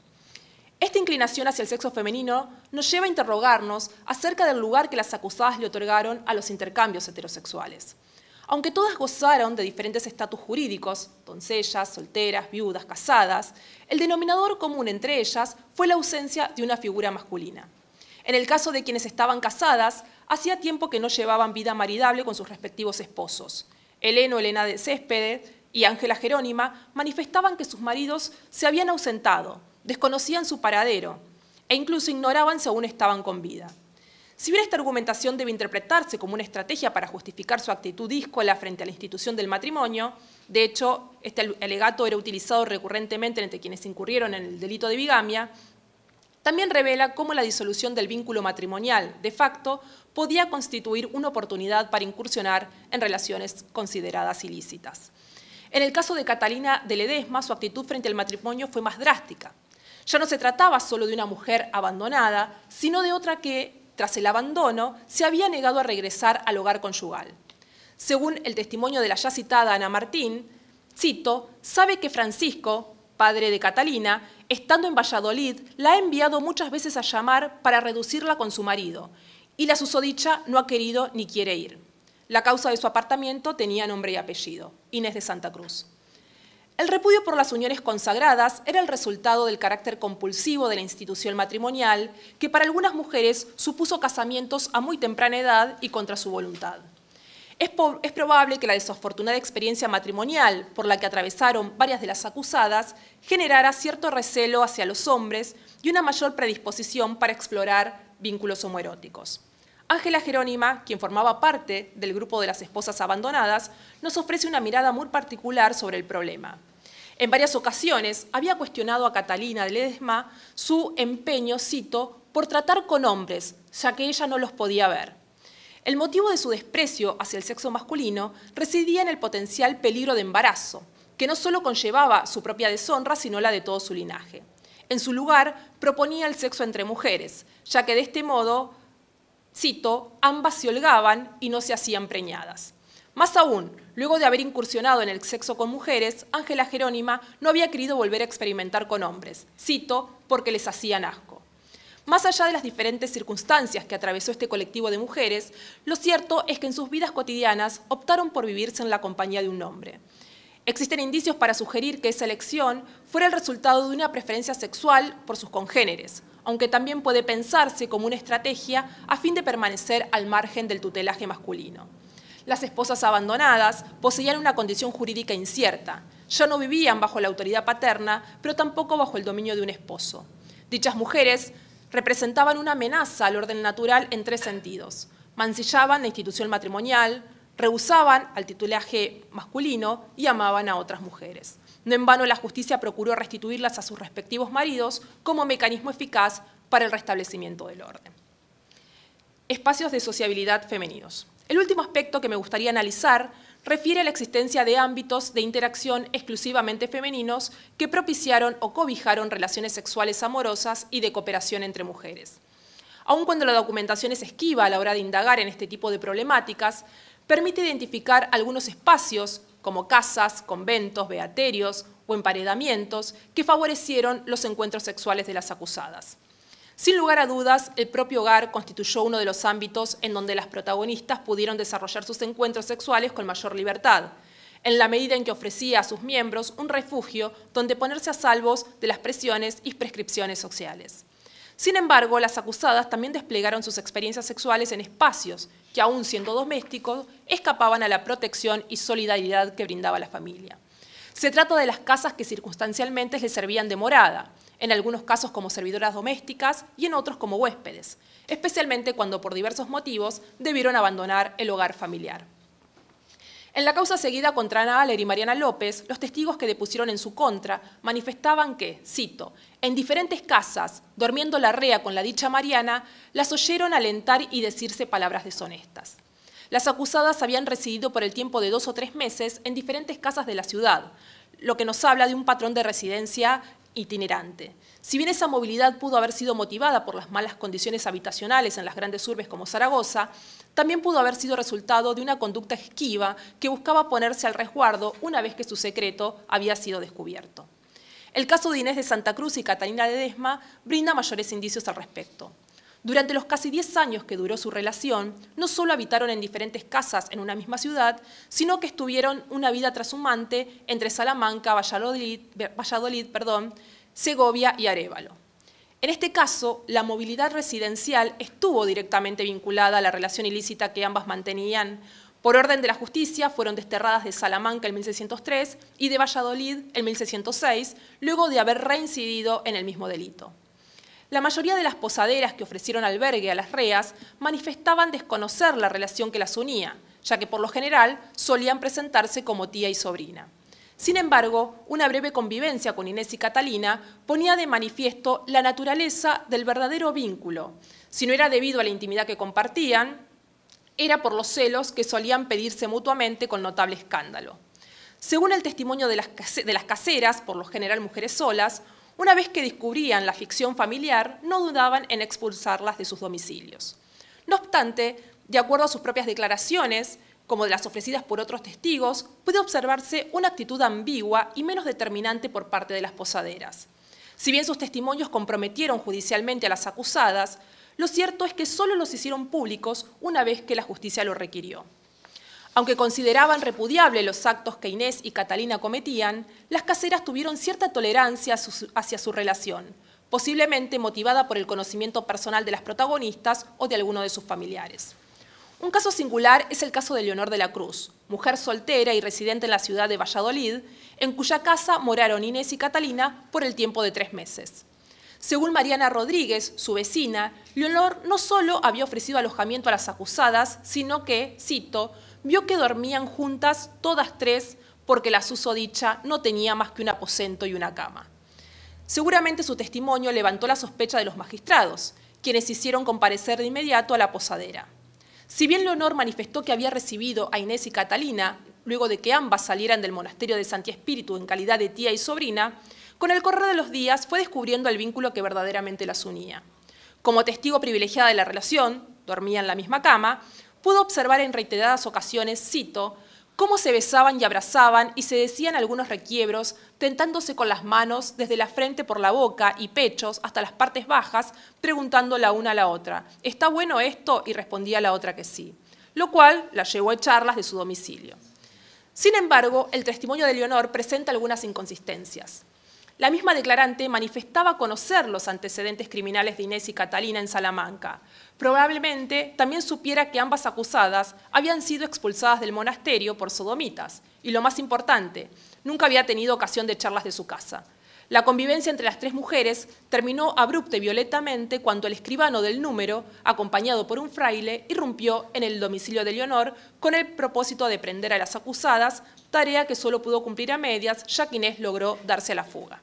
Esta inclinación hacia el sexo femenino nos lleva a interrogarnos acerca del lugar que las acusadas le otorgaron a los intercambios heterosexuales. Aunque todas gozaron de diferentes estatus jurídicos, doncellas, solteras, viudas, casadas, el denominador común entre ellas fue la ausencia de una figura masculina. En el caso de quienes estaban casadas, hacía tiempo que no llevaban vida maridable con sus respectivos esposos. Elena de Céspedes y Ángela Jerónima manifestaban que sus maridos se habían ausentado, desconocían su paradero e incluso ignoraban si aún estaban con vida. Si bien esta argumentación debe interpretarse como una estrategia para justificar su actitud díscola frente a la institución del matrimonio, de hecho, este alegato era utilizado recurrentemente entre quienes incurrieron en el delito de bigamia, También revela cómo la disolución del vínculo matrimonial de facto podía constituir una oportunidad para incursionar en relaciones consideradas ilícitas. En el caso de Catalina de Ledesma, su actitud frente al matrimonio fue más drástica. Ya no se trataba solo de una mujer abandonada, sino de otra que, tras el abandono, se había negado a regresar al hogar conyugal. Según el testimonio de la ya citada Ana Martín, cito, sabe que Francisco, padre de Catalina, estando en Valladolid, la ha enviado muchas veces a llamar para reducirla con su marido, y la susodicha no ha querido ni quiere ir. La causa de su apartamiento tenía nombre y apellido, Inés de Santa Cruz. El repudio por las uniones consagradas era el resultado del carácter compulsivo de la institución matrimonial, que para algunas mujeres supuso casamientos a muy temprana edad y contra su voluntad. Es probable que la desafortunada experiencia matrimonial por la que atravesaron varias de las acusadas generara cierto recelo hacia los hombres y una mayor predisposición para explorar vínculos homoeróticos. Ángela Jerónima, quien formaba parte del grupo de las esposas abandonadas, nos ofrece una mirada muy particular sobre el problema. En varias ocasiones había cuestionado a Catalina de Ledesma su empeño, cito, por tratar con hombres, ya que ella no los podía ver. El motivo de su desprecio hacia el sexo masculino residía en el potencial peligro de embarazo, que no solo conllevaba su propia deshonra, sino la de todo su linaje. En su lugar, proponía el sexo entre mujeres, ya que de este modo, cito, ambas se holgaban y no se hacían preñadas. Más aún, luego de haber incursionado en el sexo con mujeres, Ángela Jerónima no había querido volver a experimentar con hombres, cito, porque les hacían asco. Más allá de las diferentes circunstancias que atravesó este colectivo de mujeres, lo cierto es que en sus vidas cotidianas optaron por vivirse en la compañía de un hombre. Existen indicios para sugerir que esa elección fuera el resultado de una preferencia sexual por sus congéneres, aunque también puede pensarse como una estrategia a fin de permanecer al margen del tutelaje masculino. Las esposas abandonadas poseían una condición jurídica incierta. Ya no vivían bajo la autoridad paterna, pero tampoco bajo el dominio de un esposo. Dichas mujeres representaban una amenaza al orden natural en tres sentidos. Mancillaban la institución matrimonial, rehusaban al tutelaje masculino y amaban a otras mujeres. No en vano la justicia procuró restituirlas a sus respectivos maridos como mecanismo eficaz para el restablecimiento del orden. Espacios de sociabilidad femeninos. El último aspecto que me gustaría analizar refiere a la existencia de ámbitos de interacción exclusivamente femeninos que propiciaron o cobijaron relaciones sexuales amorosas y de cooperación entre mujeres. Aun cuando la documentación es esquiva a la hora de indagar en este tipo de problemáticas, permite identificar algunos espacios, como casas, conventos, beaterios o emparedamientos, que favorecieron los encuentros sexuales de las acusadas. Sin lugar a dudas, el propio hogar constituyó uno de los ámbitos en donde las protagonistas pudieron desarrollar sus encuentros sexuales con mayor libertad, en la medida en que ofrecía a sus miembros un refugio donde ponerse a salvo de las presiones y prescripciones sociales. Sin embargo, las acusadas también desplegaron sus experiencias sexuales en espacios que, aún siendo domésticos, escapaban a la protección y solidaridad que brindaba la familia. Se trata de las casas que circunstancialmente les servían de morada, en algunos casos como servidoras domésticas y en otros como huéspedes, especialmente cuando por diversos motivos debieron abandonar el hogar familiar. En la causa seguida contra Ana Aller y Mariana López, los testigos que depusieron en su contra manifestaban que, cito, en diferentes casas, durmiendo la rea con la dicha Mariana, las oyeron alentar y decirse palabras deshonestas. Las acusadas habían residido por el tiempo de 2 o 3 meses en diferentes casas de la ciudad, lo que nos habla de un patrón de residencia itinerante. Si bien esa movilidad pudo haber sido motivada por las malas condiciones habitacionales en las grandes urbes como Zaragoza, también pudo haber sido resultado de una conducta esquiva que buscaba ponerse al resguardo una vez que su secreto había sido descubierto. El caso de Inés de Santa Cruz y Catalina Ledesma brinda mayores indicios al respecto. Durante los casi 10 años que duró su relación, no solo habitaron en diferentes casas en una misma ciudad, sino que estuvieron una vida trashumante entre Salamanca, Valladolid, Segovia y Arévalo. En este caso, la movilidad residencial estuvo directamente vinculada a la relación ilícita que ambas mantenían. Por orden de la justicia, fueron desterradas de Salamanca en 1603 y de Valladolid en 1606, luego de haber reincidido en el mismo delito. La mayoría de las posaderas que ofrecieron albergue a las reas manifestaban desconocer la relación que las unía, ya que por lo general solían presentarse como tía y sobrina. Sin embargo, una breve convivencia con Inés y Catalina ponía de manifiesto la naturaleza del verdadero vínculo. Si no era debido a la intimidad que compartían, era por los celos que solían pedirse mutuamente con notable escándalo. Según el testimonio de las caseras, por lo general mujeres solas, una vez que descubrían la ficción familiar, no dudaban en expulsarlas de sus domicilios. No obstante, de acuerdo a sus propias declaraciones, como de las ofrecidas por otros testigos, puede observarse una actitud ambigua y menos determinante por parte de las posaderas. Si bien sus testimonios comprometieron judicialmente a las acusadas, lo cierto es que solo los hicieron públicos una vez que la justicia lo requirió. Aunque consideraban repudiables los actos que Inés y Catalina cometían, las caseras tuvieron cierta tolerancia hacia su relación, posiblemente motivada por el conocimiento personal de las protagonistas o de alguno de sus familiares. Un caso singular es el caso de Leonor de la Cruz, mujer soltera y residente en la ciudad de Valladolid, en cuya casa moraron Inés y Catalina por el tiempo de 3 meses. Según Mariana Rodríguez, su vecina, Leonor no solo había ofrecido alojamiento a las acusadas, sino que, cito, vio que dormían juntas todas 3 porque la susodicha no tenía más que un aposento y una cama. Seguramente su testimonio levantó la sospecha de los magistrados, quienes hicieron comparecer de inmediato a la posadera. Si bien Leonor manifestó que había recibido a Inés y Catalina, luego de que ambas salieran del monasterio de Santi Espíritu en calidad de tía y sobrina, con el correr de los días fue descubriendo el vínculo que verdaderamente las unía. Como testigo privilegiada de la relación, dormía en la misma cama, pudo observar en reiteradas ocasiones, cito, cómo se besaban y abrazaban y se decían algunos requiebros, tentándose con las manos desde la frente por la boca y pechos hasta las partes bajas, preguntando la una a la otra, ¿está bueno esto? Y respondía la otra que sí, lo cual la llevó a echarlas de su domicilio. Sin embargo, el testimonio de Leonor presenta algunas inconsistencias. La misma declarante manifestaba conocer los antecedentes criminales de Inés y Catalina en Salamanca. Probablemente también supiera que ambas acusadas habían sido expulsadas del monasterio por sodomitas. Y lo más importante, nunca había tenido ocasión de echarlas de su casa. La convivencia entre las 3 mujeres terminó abrupta y violentamente cuando el escribano del número, acompañado por un fraile, irrumpió en el domicilio de Leonor con el propósito de prender a las acusadas, tarea que solo pudo cumplir a medias, ya que Inés logró darse a la fuga.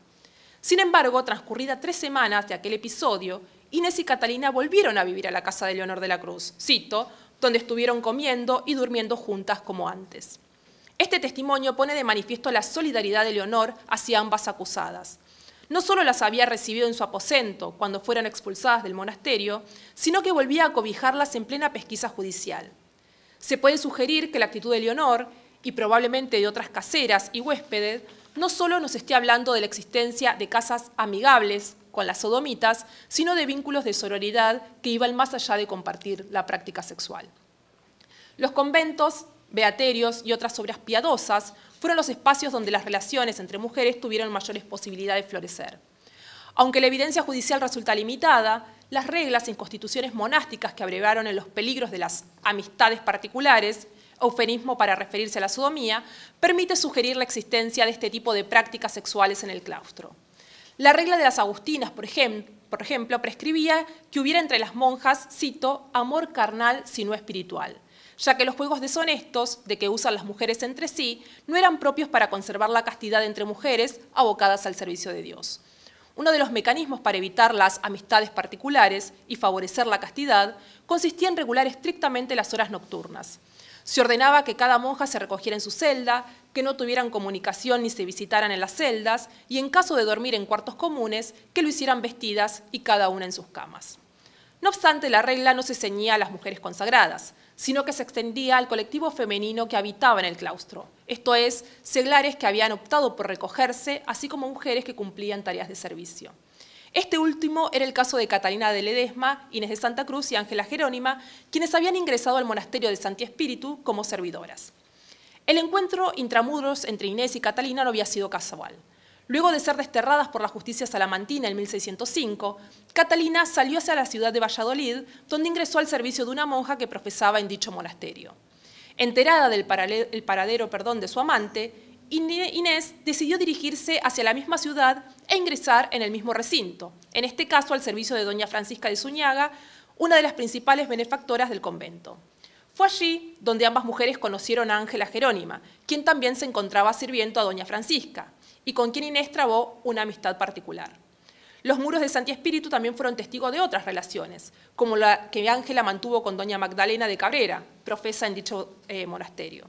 Sin embargo, transcurridas 3 semanas de aquel episodio, Inés y Catalina volvieron a vivir a la casa de Leonor de la Cruz, cito, donde estuvieron comiendo y durmiendo juntas como antes. Este testimonio pone de manifiesto la solidaridad de Leonor hacia ambas acusadas. No solo las había recibido en su aposento cuando fueron expulsadas del monasterio, sino que volvía a cobijarlas en plena pesquisa judicial. Se puede sugerir que la actitud de Leonor, y probablemente de otras caseras y huéspedes, no solo nos esté hablando de la existencia de casas amigables con las sodomitas, sino de vínculos de sororidad que iban más allá de compartir la práctica sexual. Los conventos, beaterios y otras obras piadosas fueron los espacios donde las relaciones entre mujeres tuvieron mayores posibilidades de florecer. Aunque la evidencia judicial resulta limitada, las reglas en constituciones monásticas que abrevaron en los peligros de las amistades particulares, eufemismo para referirse a la sodomía, permite sugerir la existencia de este tipo de prácticas sexuales en el claustro. La regla de las agustinas, por ejemplo, prescribía que hubiera entre las monjas, cito, amor carnal sino espiritual, ya que los juegos deshonestos de que usan las mujeres entre sí no eran propios para conservar la castidad entre mujeres abocadas al servicio de Dios. Uno de los mecanismos para evitar las amistades particulares y favorecer la castidad consistía en regular estrictamente las horas nocturnas. Se ordenaba que cada monja se recogiera en su celda, que no tuvieran comunicación ni se visitaran en las celdas y en caso de dormir en cuartos comunes, que lo hicieran vestidas y cada una en sus camas. No obstante, la regla no se ceñía a las mujeres consagradas, sino que se extendía al colectivo femenino que habitaba en el claustro, esto es, seglares que habían optado por recogerse, así como mujeres que cumplían tareas de servicio. Este último era el caso de Catalina de Ledesma, Inés de Santa Cruz y Ángela Jerónima, quienes habían ingresado al monasterio de Santi Espíritu como servidoras. El encuentro intramuros entre Inés y Catalina no había sido casual. Luego de ser desterradas por la justicia salamantina en 1605, Catalina salió hacia la ciudad de Valladolid, donde ingresó al servicio de una monja que profesaba en dicho monasterio. Enterada del paradero de su amante, Inés decidió dirigirse hacia la misma ciudad e ingresar en el mismo recinto, en este caso al servicio de doña Francisca de Zuñaga, una de las principales benefactoras del convento. Fue allí donde ambas mujeres conocieron a Ángela Jerónima, quien también se encontraba sirviendo a doña Francisca, y con quien Inés trabó una amistad particular. Los muros de Santi Espíritu también fueron testigos de otras relaciones, como la que Ángela mantuvo con doña Magdalena de Cabrera, profesa en dicho monasterio.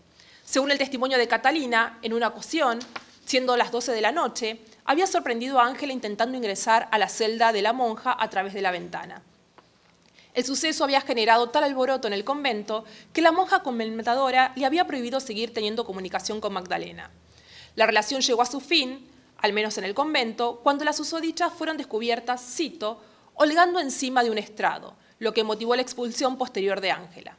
Según el testimonio de Catalina, en una ocasión, siendo las 12 de la noche, había sorprendido a Ángela intentando ingresar a la celda de la monja a través de la ventana. El suceso había generado tal alboroto en el convento que la monja conmentadora le había prohibido seguir teniendo comunicación con Magdalena. La relación llegó a su fin, al menos en el convento, cuando las susodichas fueron descubiertas, cito, holgando encima de un estrado, lo que motivó la expulsión posterior de Ángela.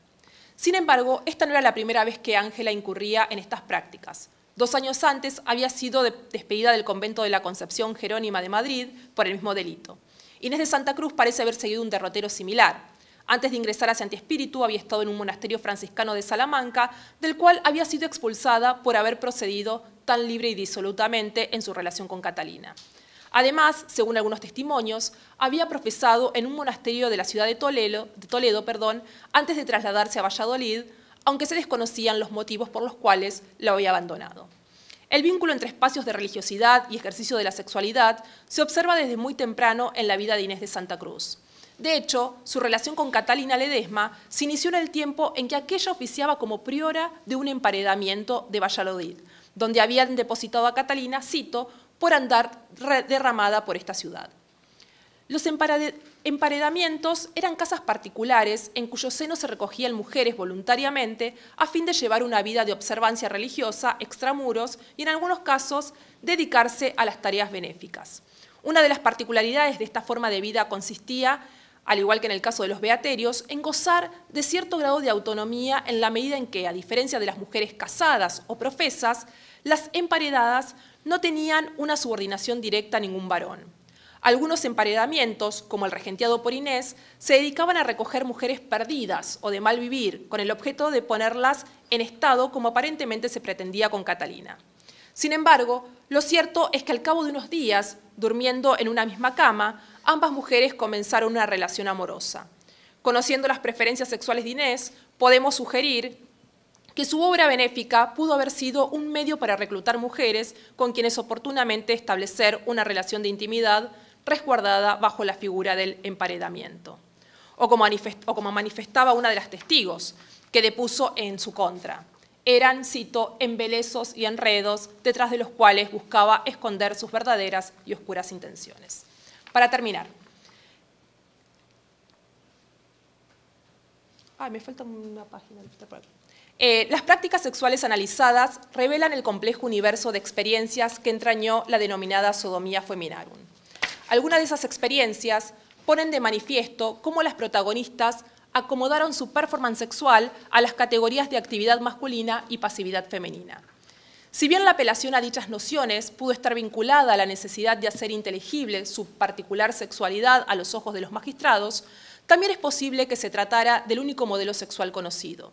Sin embargo, esta no era la primera vez que Ángela incurría en estas prácticas. 2 años antes había sido despedida del convento de la Concepción Jerónima de Madrid por el mismo delito. Inés de Santa Cruz parece haber seguido un derrotero similar. Antes de ingresar a Santi Espíritu había estado en un monasterio franciscano de Salamanca, del cual había sido expulsada por haber procedido tan libre y disolutamente en su relación con Catalina. Además, según algunos testimonios, había profesado en un monasterio de la ciudad de Toledo, antes de trasladarse a Valladolid, aunque se desconocían los motivos por los cuales la había abandonado. El vínculo entre espacios de religiosidad y ejercicio de la sexualidad se observa desde muy temprano en la vida de Inés de Santa Cruz. De hecho, su relación con Catalina Ledesma se inició en el tiempo en que aquella oficiaba como priora de un emparedamiento de Valladolid, donde habían depositado a Catalina, cito, por andar derramada por esta ciudad. Los emparedamientos eran casas particulares en cuyo seno se recogían mujeres voluntariamente a fin de llevar una vida de observancia religiosa extramuros y en algunos casos dedicarse a las tareas benéficas. Una de las particularidades de esta forma de vida consistía, al igual que en el caso de los beaterios, en gozar de cierto grado de autonomía en la medida en que, a diferencia de las mujeres casadas o profesas, las emparedadas no tenían una subordinación directa a ningún varón. Algunos emparedamientos, como el regenteado por Inés, se dedicaban a recoger mujeres perdidas o de mal vivir, con el objeto de ponerlas en estado como aparentemente se pretendía con Catalina. Sin embargo, lo cierto es que al cabo de unos días, durmiendo en una misma cama, ambas mujeres comenzaron una relación amorosa. Conociendo las preferencias sexuales de Inés, podemos sugerir que su obra benéfica pudo haber sido un medio para reclutar mujeres con quienes oportunamente establecer una relación de intimidad resguardada bajo la figura del emparedamiento. O como manifestaba una de las testigos, que depuso en su contra. Eran, cito, embelezos y enredos detrás de los cuales buscaba esconder sus verdaderas y oscuras intenciones. Para terminar. Me falta una página. Las prácticas sexuales analizadas revelan el complejo universo de experiencias que entrañó la denominada sodomía feminarum. Algunas de esas experiencias ponen de manifiesto cómo las protagonistas acomodaron su performance sexual a las categorías de actividad masculina y pasividad femenina. Si bien la apelación a dichas nociones pudo estar vinculada a la necesidad de hacer inteligible su particular sexualidad a los ojos de los magistrados, también es posible que se tratara del único modelo sexual conocido.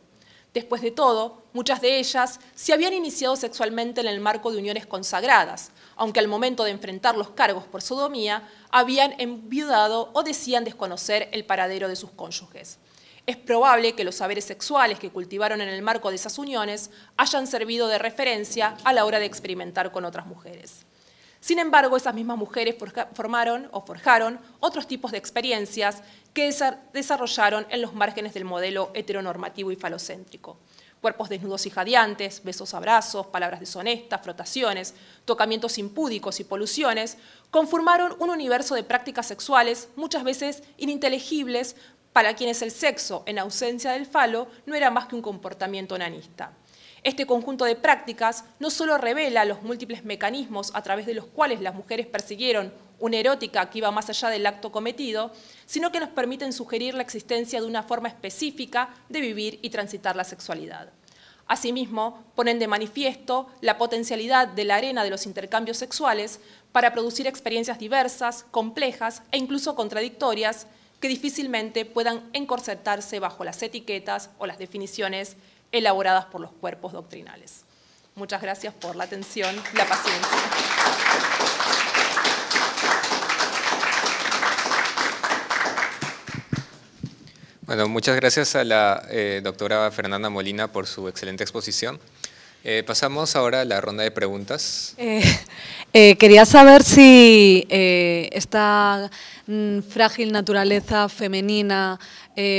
Después de todo, muchas de ellas se habían iniciado sexualmente en el marco de uniones consagradas, aunque al momento de enfrentar los cargos por sodomía habían enviudado o decían desconocer el paradero de sus cónyuges. Es probable que los saberes sexuales que cultivaron en el marco de esas uniones hayan servido de referencia a la hora de experimentar con otras mujeres. Sin embargo, esas mismas mujeres forjaron otros tipos de experiencias que desarrollaron en los márgenes del modelo heteronormativo y falocéntrico. Cuerpos desnudos y jadeantes, besos, abrazos, palabras deshonestas, frotaciones, tocamientos impúdicos y poluciones, conformaron un universo de prácticas sexuales muchas veces ininteligibles para quienes el sexo, en ausencia del falo, no era más que un comportamiento onanista. Este conjunto de prácticas no solo revela los múltiples mecanismos a través de los cuales las mujeres persiguieron una erótica que iba más allá del acto cometido, sino que nos permiten sugerir la existencia de una forma específica de vivir y transitar la sexualidad. Asimismo, ponen de manifiesto la potencialidad de la arena de los intercambios sexuales para producir experiencias diversas, complejas e incluso contradictorias que difícilmente puedan encorsetarse bajo las etiquetas o las definiciones elaboradas por los cuerpos doctrinales. Muchas gracias por la atención y la paciencia.
Bueno, muchas gracias a la doctora Fernanda Molina por su excelente exposición. Pasamos ahora a la ronda de preguntas.
Quería saber si esta frágil naturaleza femenina,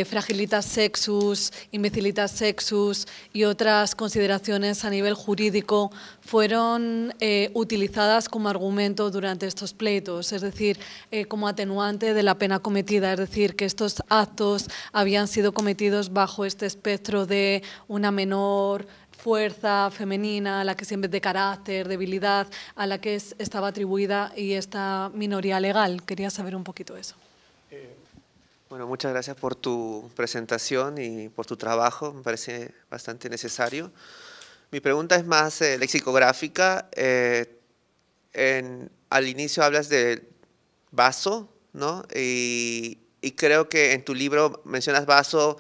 fragilitas sexus, imbecilitas sexus y otras consideraciones a nivel jurídico fueron utilizadas como argumento durante estos pleitos, es decir, como atenuante de la pena cometida, es decir, que estos actos habían sido cometidos bajo este espectro de una menor fuerza femenina, a la que siempre de carácter, debilidad, a la que estaba atribuida y esta minoría legal. Quería saber un poquito eso.
Bueno, muchas gracias por tu presentación y por tu trabajo, me parece bastante necesario. Mi pregunta es más lexicográfica. Al inicio hablas de vaso, ¿no? Y creo que en tu libro mencionas vaso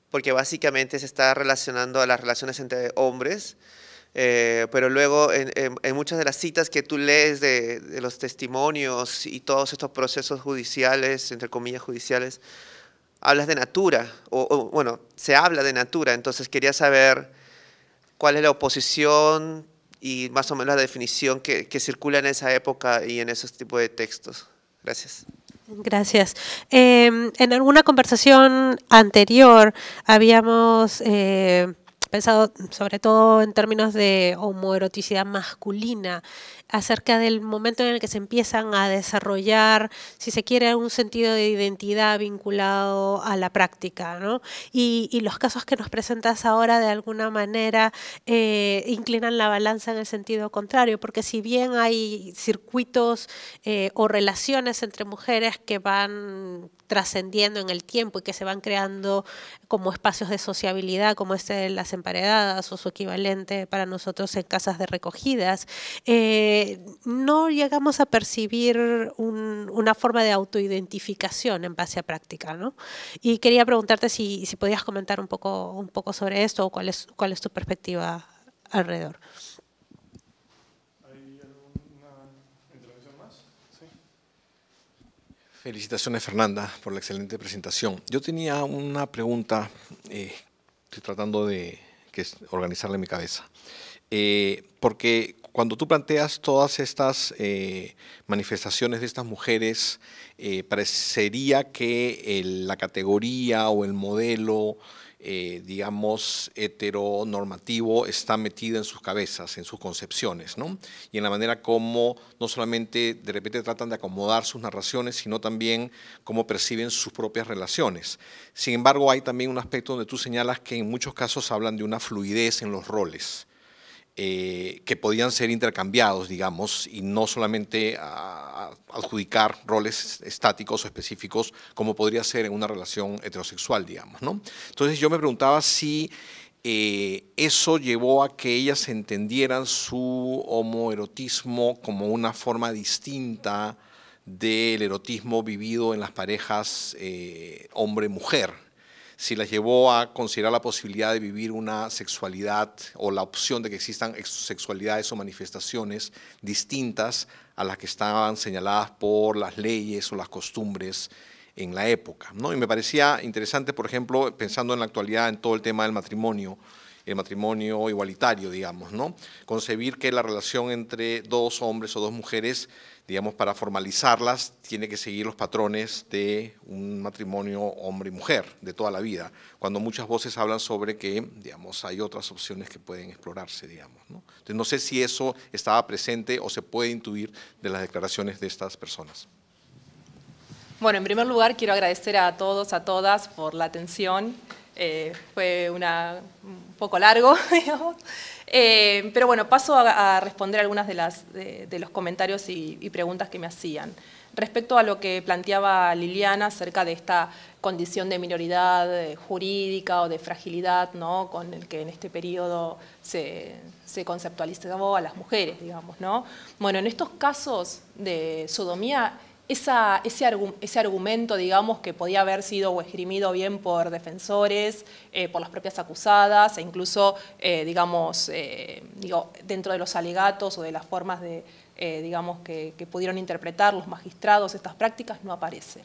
porque básicamente se está relacionando a las relaciones entre hombres, pero luego en muchas de las citas que tú lees de los testimonios y todos estos procesos judiciales, entre comillas judiciales, hablas de natura, bueno, se habla de natura, entonces quería saber cuál es la oposición y más o menos la definición que circula en esa época y en esos tipos de textos. Gracias.
Gracias. En alguna conversación anterior habíamos pensado, sobre todo en términos de homoeroticidad masculina, acerca del momento en el que se empiezan a desarrollar, si se quiere, un sentido de identidad vinculado a la práctica, ¿no? Y los casos que nos presentas ahora de alguna manera inclinan la balanza en el sentido contrario, porque si bien hay circuitos o relaciones entre mujeres que van trascendiendo en el tiempo y que se van creando como espacios de sociabilidad, como este de las emparedadas o su equivalente para nosotros en casas de recogidas, no llegamos a percibir una forma de autoidentificación en base a práctica, ¿no? Y quería preguntarte si podías comentar un poco sobre esto o cuál es tu perspectiva alrededor.
¿Hay alguna intervención más? Sí.
Felicitaciones, Fernanda, por la excelente presentación. Yo tenía una pregunta, estoy tratando de organizarla en mi cabeza, porque cuando tú planteas todas estas manifestaciones de estas mujeres, parecería que la categoría o el modelo, digamos, heteronormativo está metido en sus cabezas, en sus concepciones, ¿no? Y en la manera como no solamente de repente tratan de acomodar sus narraciones, sino también cómo perciben sus propias relaciones. Sin embargo, hay también un aspecto donde tú señalas que en muchos casos hablan de una fluidez en los roles, que podían ser intercambiados, digamos, y no solamente adjudicar roles estáticos o específicos como podría ser en una relación heterosexual, digamos, ¿no? Entonces yo me preguntaba si eso llevó a que ellas entendieran su homoerotismo como una forma distinta del erotismo vivido en las parejas hombre-mujer. Si las llevó a considerar la posibilidad de vivir una sexualidad o la opción de que existan sexualidades o manifestaciones distintas a las que estaban señaladas por las leyes o las costumbres en la época, ¿no? Y me parecía interesante, por ejemplo, pensando en la actualidad en todo el tema del matrimonio, el matrimonio igualitario, digamos, ¿no? Concebir que la relación entre dos hombres o dos mujeres, digamos, para formalizarlas, tiene que seguir los patrones de un matrimonio hombre y mujer de toda la vida, cuando muchas voces hablan sobre que, digamos, hay otras opciones que pueden explorarse, digamos, ¿no? Entonces, no sé si eso estaba presente o se puede intuir de las declaraciones de estas personas.
Bueno, en primer lugar, quiero agradecer a todos, a todas, por la atención. Fue un poco largo, digamos. Pero bueno, paso a responder algunas de los comentarios y preguntas que me hacían. Respecto a lo que planteaba Liliana acerca de esta condición de minoridad jurídica o de fragilidad, ¿no?, con el que en este periodo se conceptualizó a las mujeres, digamos, ¿no? Bueno, en estos casos de sodomía, ese argumento, digamos, que podía haber sido esgrimido bien por defensores, por las propias acusadas, e incluso, digamos, dentro de los alegatos o de las formas digamos, que pudieron interpretar los magistrados estas prácticas, no aparece.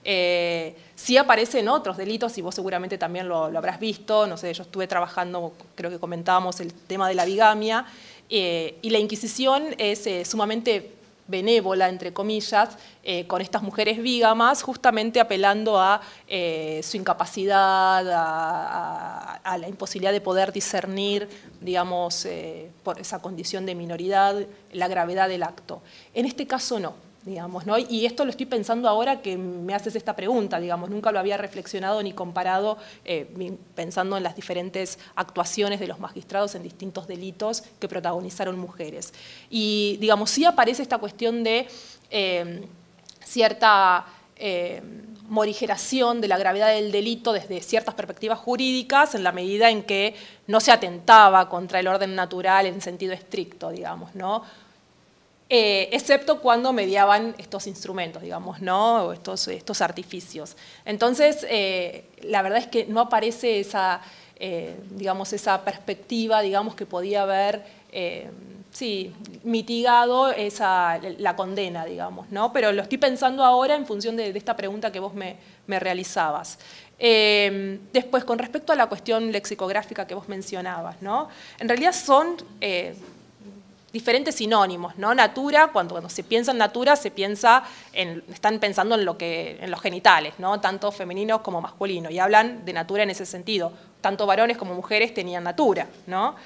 Sí aparecen otros delitos, y vos seguramente también lo habrás visto, no sé, yo estuve trabajando, creo que comentábamos el tema de la bigamia, y la Inquisición es sumamente benévola, entre comillas, con estas mujeres vígamas, justamente apelando a su incapacidad, a la imposibilidad de poder discernir, digamos, por esa condición de minoridad, la gravedad del acto. En este caso no, digamos, ¿no? Y esto lo estoy pensando ahora que me haces esta pregunta, digamos, nunca lo había reflexionado ni comparado pensando en las diferentes actuaciones de los magistrados en distintos delitos que protagonizaron mujeres. Y, digamos, sí aparece esta cuestión de cierta morigeración de la gravedad del delito desde ciertas perspectivas jurídicas en la medida en que no se atentaba contra el orden natural en sentido estricto, digamos, ¿no? Excepto cuando mediaban estos instrumentos, digamos, ¿no? O estos artificios. Entonces, la verdad es que no aparece esa, digamos, esa perspectiva, digamos, que podía haber, sí, mitigado la condena, digamos, ¿no? Pero lo estoy pensando ahora en función de esta pregunta que vos me realizabas. Después, con respecto a la cuestión lexicográfica que vos mencionabas, ¿no? En realidad son diferentes sinónimos, ¿no? Natura, cuando se piensa en natura, están pensando en los genitales, ¿no? Tanto femeninos como masculinos, y hablan de natura en ese sentido. Tanto varones como mujeres tenían natura, ¿no?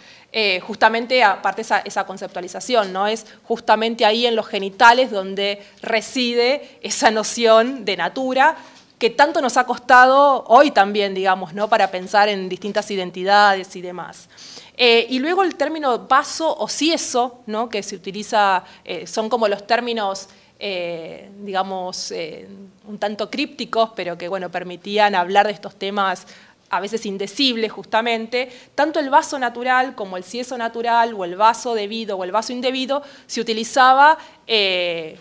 Justamente, aparte esa conceptualización, ¿no? Es justamente ahí en los genitales donde reside esa noción de natura que tanto nos ha costado hoy también, digamos, ¿no? Para pensar en distintas identidades y demás. Y luego el término vaso o cieso, ¿no? Que se utiliza, son como los términos, digamos, un tanto crípticos, pero que bueno, permitían hablar de estos temas a veces indecibles justamente. Tanto el vaso natural como el cieso natural, o el vaso debido o el vaso indebido, se utilizaba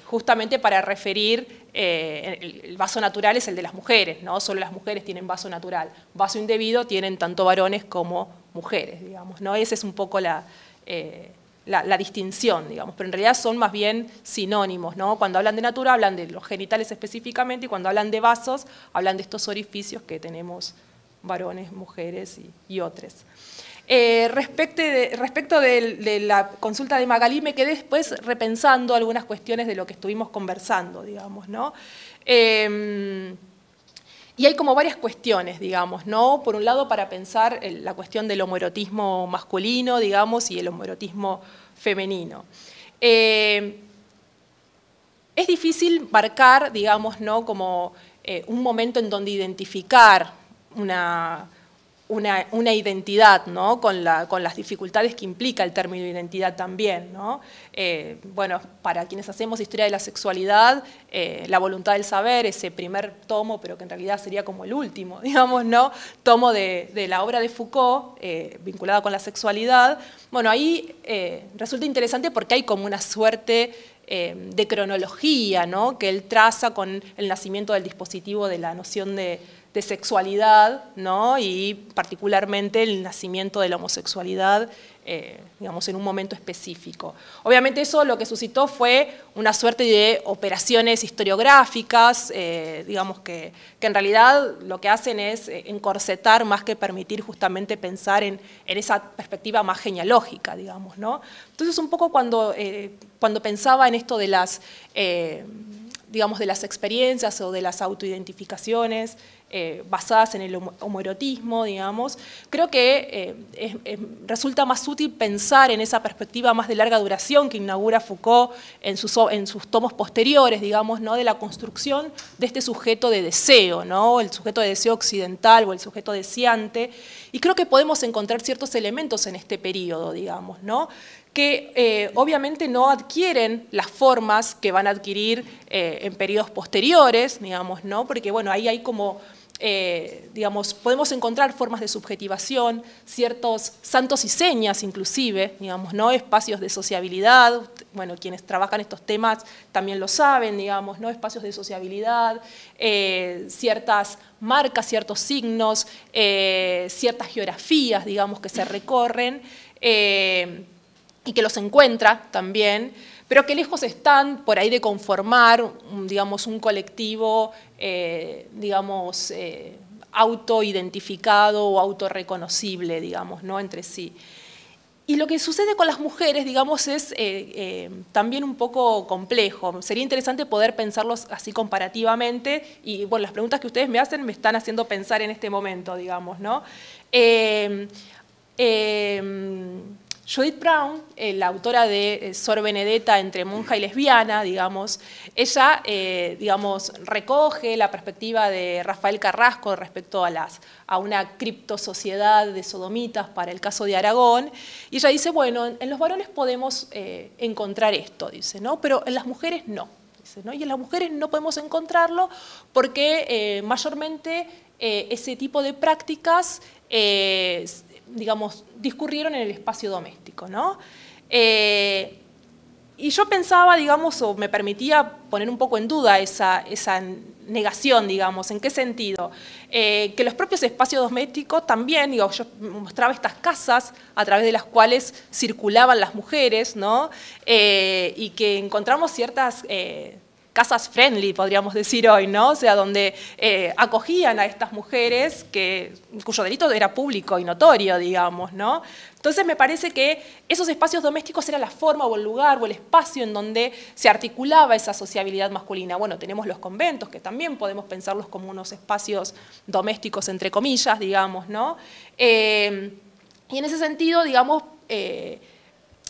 justamente para referir, el vaso natural es el de las mujeres, ¿no? Solo las mujeres tienen vaso natural. Vaso indebido tienen tanto varones como mujeres, digamos, ¿no? Esa es un poco la distinción, digamos, pero en realidad son más bien sinónimos, ¿no? Cuando hablan de natura hablan de los genitales específicamente, y cuando hablan de vasos hablan de estos orificios que tenemos varones, mujeres y otros. Respecto de la consulta de Magalí, me quedé después repensando algunas cuestiones de lo que estuvimos conversando, digamos, ¿no? Y hay como varias cuestiones, digamos, ¿no? Por un lado, para pensar la cuestión del homoerotismo masculino, digamos, y el homoerotismo femenino. Es difícil marcar, digamos, ¿no? Como un momento en donde identificar una identidad, ¿no? Con las dificultades que implica el término identidad también, ¿no? Bueno, para quienes hacemos historia de la sexualidad, La voluntad del saber, ese primer tomo, pero que en realidad sería como el último, digamos, ¿no? Tomo de la obra de Foucault, vinculada con la sexualidad. Bueno, ahí resulta interesante porque hay como una suerte de cronología, ¿no? Que él traza con el nacimiento del dispositivo de la noción de sexualidad, ¿no? Y particularmente el nacimiento de la homosexualidad, digamos, en un momento específico. Obviamente eso lo que suscitó fue una suerte de operaciones historiográficas, digamos que en realidad lo que hacen es encorsetar más que permitir justamente pensar en esa perspectiva más genealógica, digamos, ¿no? Entonces un poco cuando pensaba en esto de las, digamos, de las experiencias o de las autoidentificaciones basadas en el homoerotismo, digamos, creo que resulta más útil pensar en esa perspectiva más de larga duración que inaugura Foucault en sus tomos posteriores, digamos, ¿no? De la construcción de este sujeto de deseo, ¿no? El sujeto de deseo occidental o el sujeto deseante, y creo que podemos encontrar ciertos elementos en este periodo, digamos, ¿no? Que obviamente no adquieren las formas que van a adquirir en periodos posteriores, digamos, ¿no? Porque bueno, ahí hay como, digamos, podemos encontrar formas de subjetivación, ciertos santos y señas inclusive, digamos, ¿no? Espacios de sociabilidad, bueno, quienes trabajan estos temas también lo saben, digamos, ¿no? Espacios de sociabilidad, ciertas marcas, ciertos signos, ciertas geografías, digamos, que se recorren, y que los encuentra también, pero que lejos están por ahí de conformar, digamos, un colectivo, digamos, autoidentificado o autorreconocible, digamos, ¿no? Entre sí. Y lo que sucede con las mujeres, digamos, es también un poco complejo. Sería interesante poder pensarlos así comparativamente y, bueno, las preguntas que ustedes me hacen me están haciendo pensar en este momento, digamos, ¿no? Judith Brown, la autora de Sor Benedetta entre monja y lesbiana, digamos, ella, digamos, recoge la perspectiva de Rafael Carrasco respecto a una criptosociedad de sodomitas para el caso de Aragón, y ella dice, bueno, en los varones podemos encontrar esto, dice, ¿no? Pero en las mujeres no, dice, ¿no? Y en las mujeres no podemos encontrarlo porque mayormente ese tipo de prácticas digamos, discurrieron en el espacio doméstico, ¿no? Y yo pensaba, digamos, o me permitía poner un poco en duda esa negación, digamos, ¿en qué sentido? Que los propios espacios domésticos también, digo, yo mostraba estas casas a través de las cuales circulaban las mujeres, ¿no? Y que encontramos ciertas casas friendly, podríamos decir hoy, ¿no? O sea, donde acogían a estas mujeres cuyo delito era público y notorio, digamos, ¿no? Entonces me parece que esos espacios domésticos eran la forma o el lugar o el espacio en donde se articulaba esa sociabilidad masculina. Bueno, tenemos los conventos, que también podemos pensarlos como unos espacios domésticos, entre comillas, digamos, ¿no? Y en ese sentido, digamos,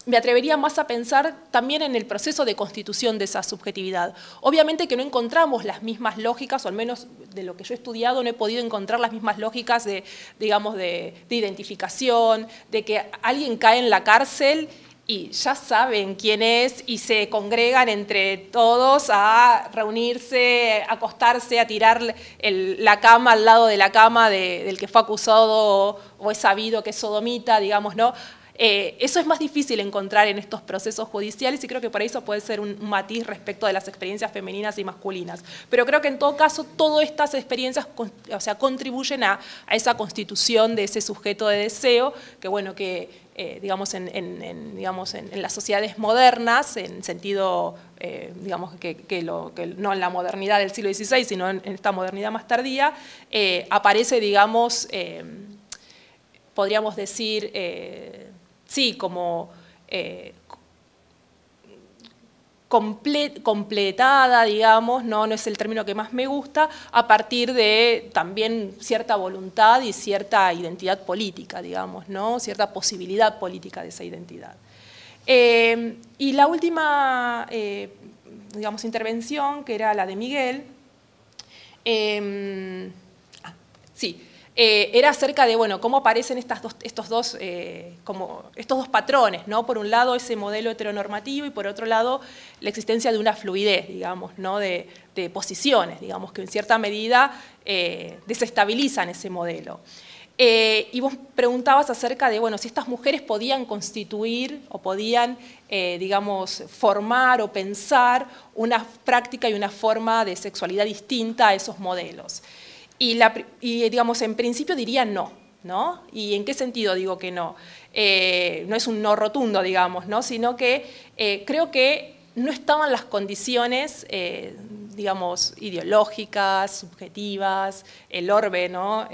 me atrevería más a pensar también en el proceso de constitución de esa subjetividad. Obviamente que no encontramos las mismas lógicas, o al menos de lo que yo he estudiado no he podido encontrar las mismas lógicas de, digamos, de identificación, de que alguien cae en la cárcel y ya saben quién es y se congregan entre todos a reunirse, a acostarse, a tirar la cama al lado de la cama del que fue acusado o es sabido que es sodomita, digamos, ¿no? Eso es más difícil encontrar en estos procesos judiciales y creo que por eso puede ser un matiz respecto de las experiencias femeninas y masculinas. Pero creo que en todo caso todas estas experiencias, o sea, contribuyen a esa constitución de ese sujeto de deseo que, bueno, que digamos, digamos, en las sociedades modernas, en sentido, digamos, que no en la modernidad del siglo XVI, sino en esta modernidad más tardía, aparece, digamos, podríamos decir, sí, como completada, digamos, no es el término que más me gusta, a partir de también cierta voluntad y cierta identidad política, digamos, ¿no? Cierta posibilidad política de esa identidad. Y la última, digamos, intervención, que era la de Miguel, sí, era acerca de, bueno, cómo aparecen estos dos patrones, ¿no? Por un lado, ese modelo heteronormativo y por otro lado, la existencia de una fluidez, digamos, ¿no? de posiciones, digamos, que en cierta medida desestabilizan ese modelo. Y vos preguntabas acerca de, bueno, si estas mujeres podían constituir o podían, digamos, formar o pensar una práctica y una forma de sexualidad distinta a esos modelos. Y digamos, en principio diría no, ¿no? ¿Y en qué sentido digo que no? No es un no rotundo, digamos, ¿no? Sino que creo que no estaban las condiciones, digamos, ideológicas, subjetivas, el orbe, ¿no?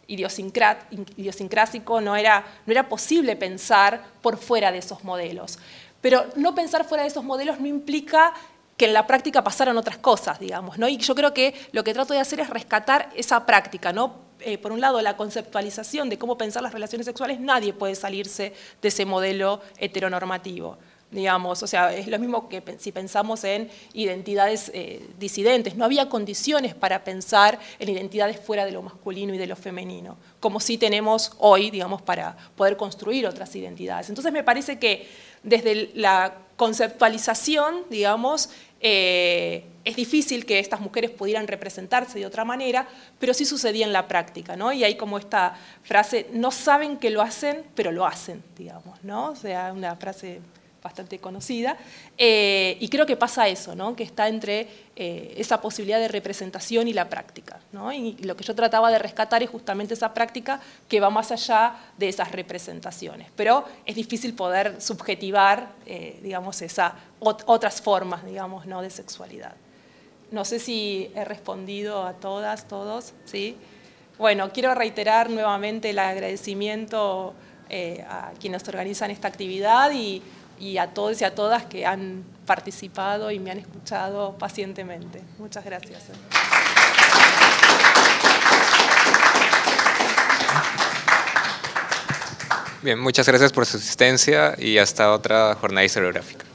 Idiosincrásico, no era posible pensar por fuera de esos modelos. Pero no pensar fuera de esos modelos no implica que en la práctica pasaron otras cosas, digamos, ¿no? Y yo creo que lo que trato de hacer es rescatar esa práctica, ¿no? Por un lado, la conceptualización de cómo pensar las relaciones sexuales, nadie puede salirse de ese modelo heteronormativo, digamos, o sea, es lo mismo que si pensamos en identidades disidentes, no había condiciones para pensar en identidades fuera de lo masculino y de lo femenino, como sí tenemos hoy, digamos, para poder construir otras identidades. Entonces me parece que desde la conceptualización, digamos, es difícil que estas mujeres pudieran representarse de otra manera, pero sí sucedía en la práctica, ¿no? Y hay como esta frase, no saben que lo hacen, pero lo hacen, digamos, ¿no? O sea, una frase bastante conocida, y creo que pasa eso, ¿no? Que está entre esa posibilidad de representación y la práctica, ¿no? Y lo que yo trataba de rescatar es justamente esa práctica que va más allá de esas representaciones, pero es difícil poder subjetivar, digamos, otras formas, digamos, ¿no? De sexualidad. No sé si he respondido a todas, todos, ¿sí? Bueno, quiero reiterar nuevamente el agradecimiento a quienes organizan esta actividad y a todos y a todas que han participado y me han escuchado pacientemente. Muchas gracias.
Bien, muchas gracias por su asistencia y hasta otra jornada historiográfica.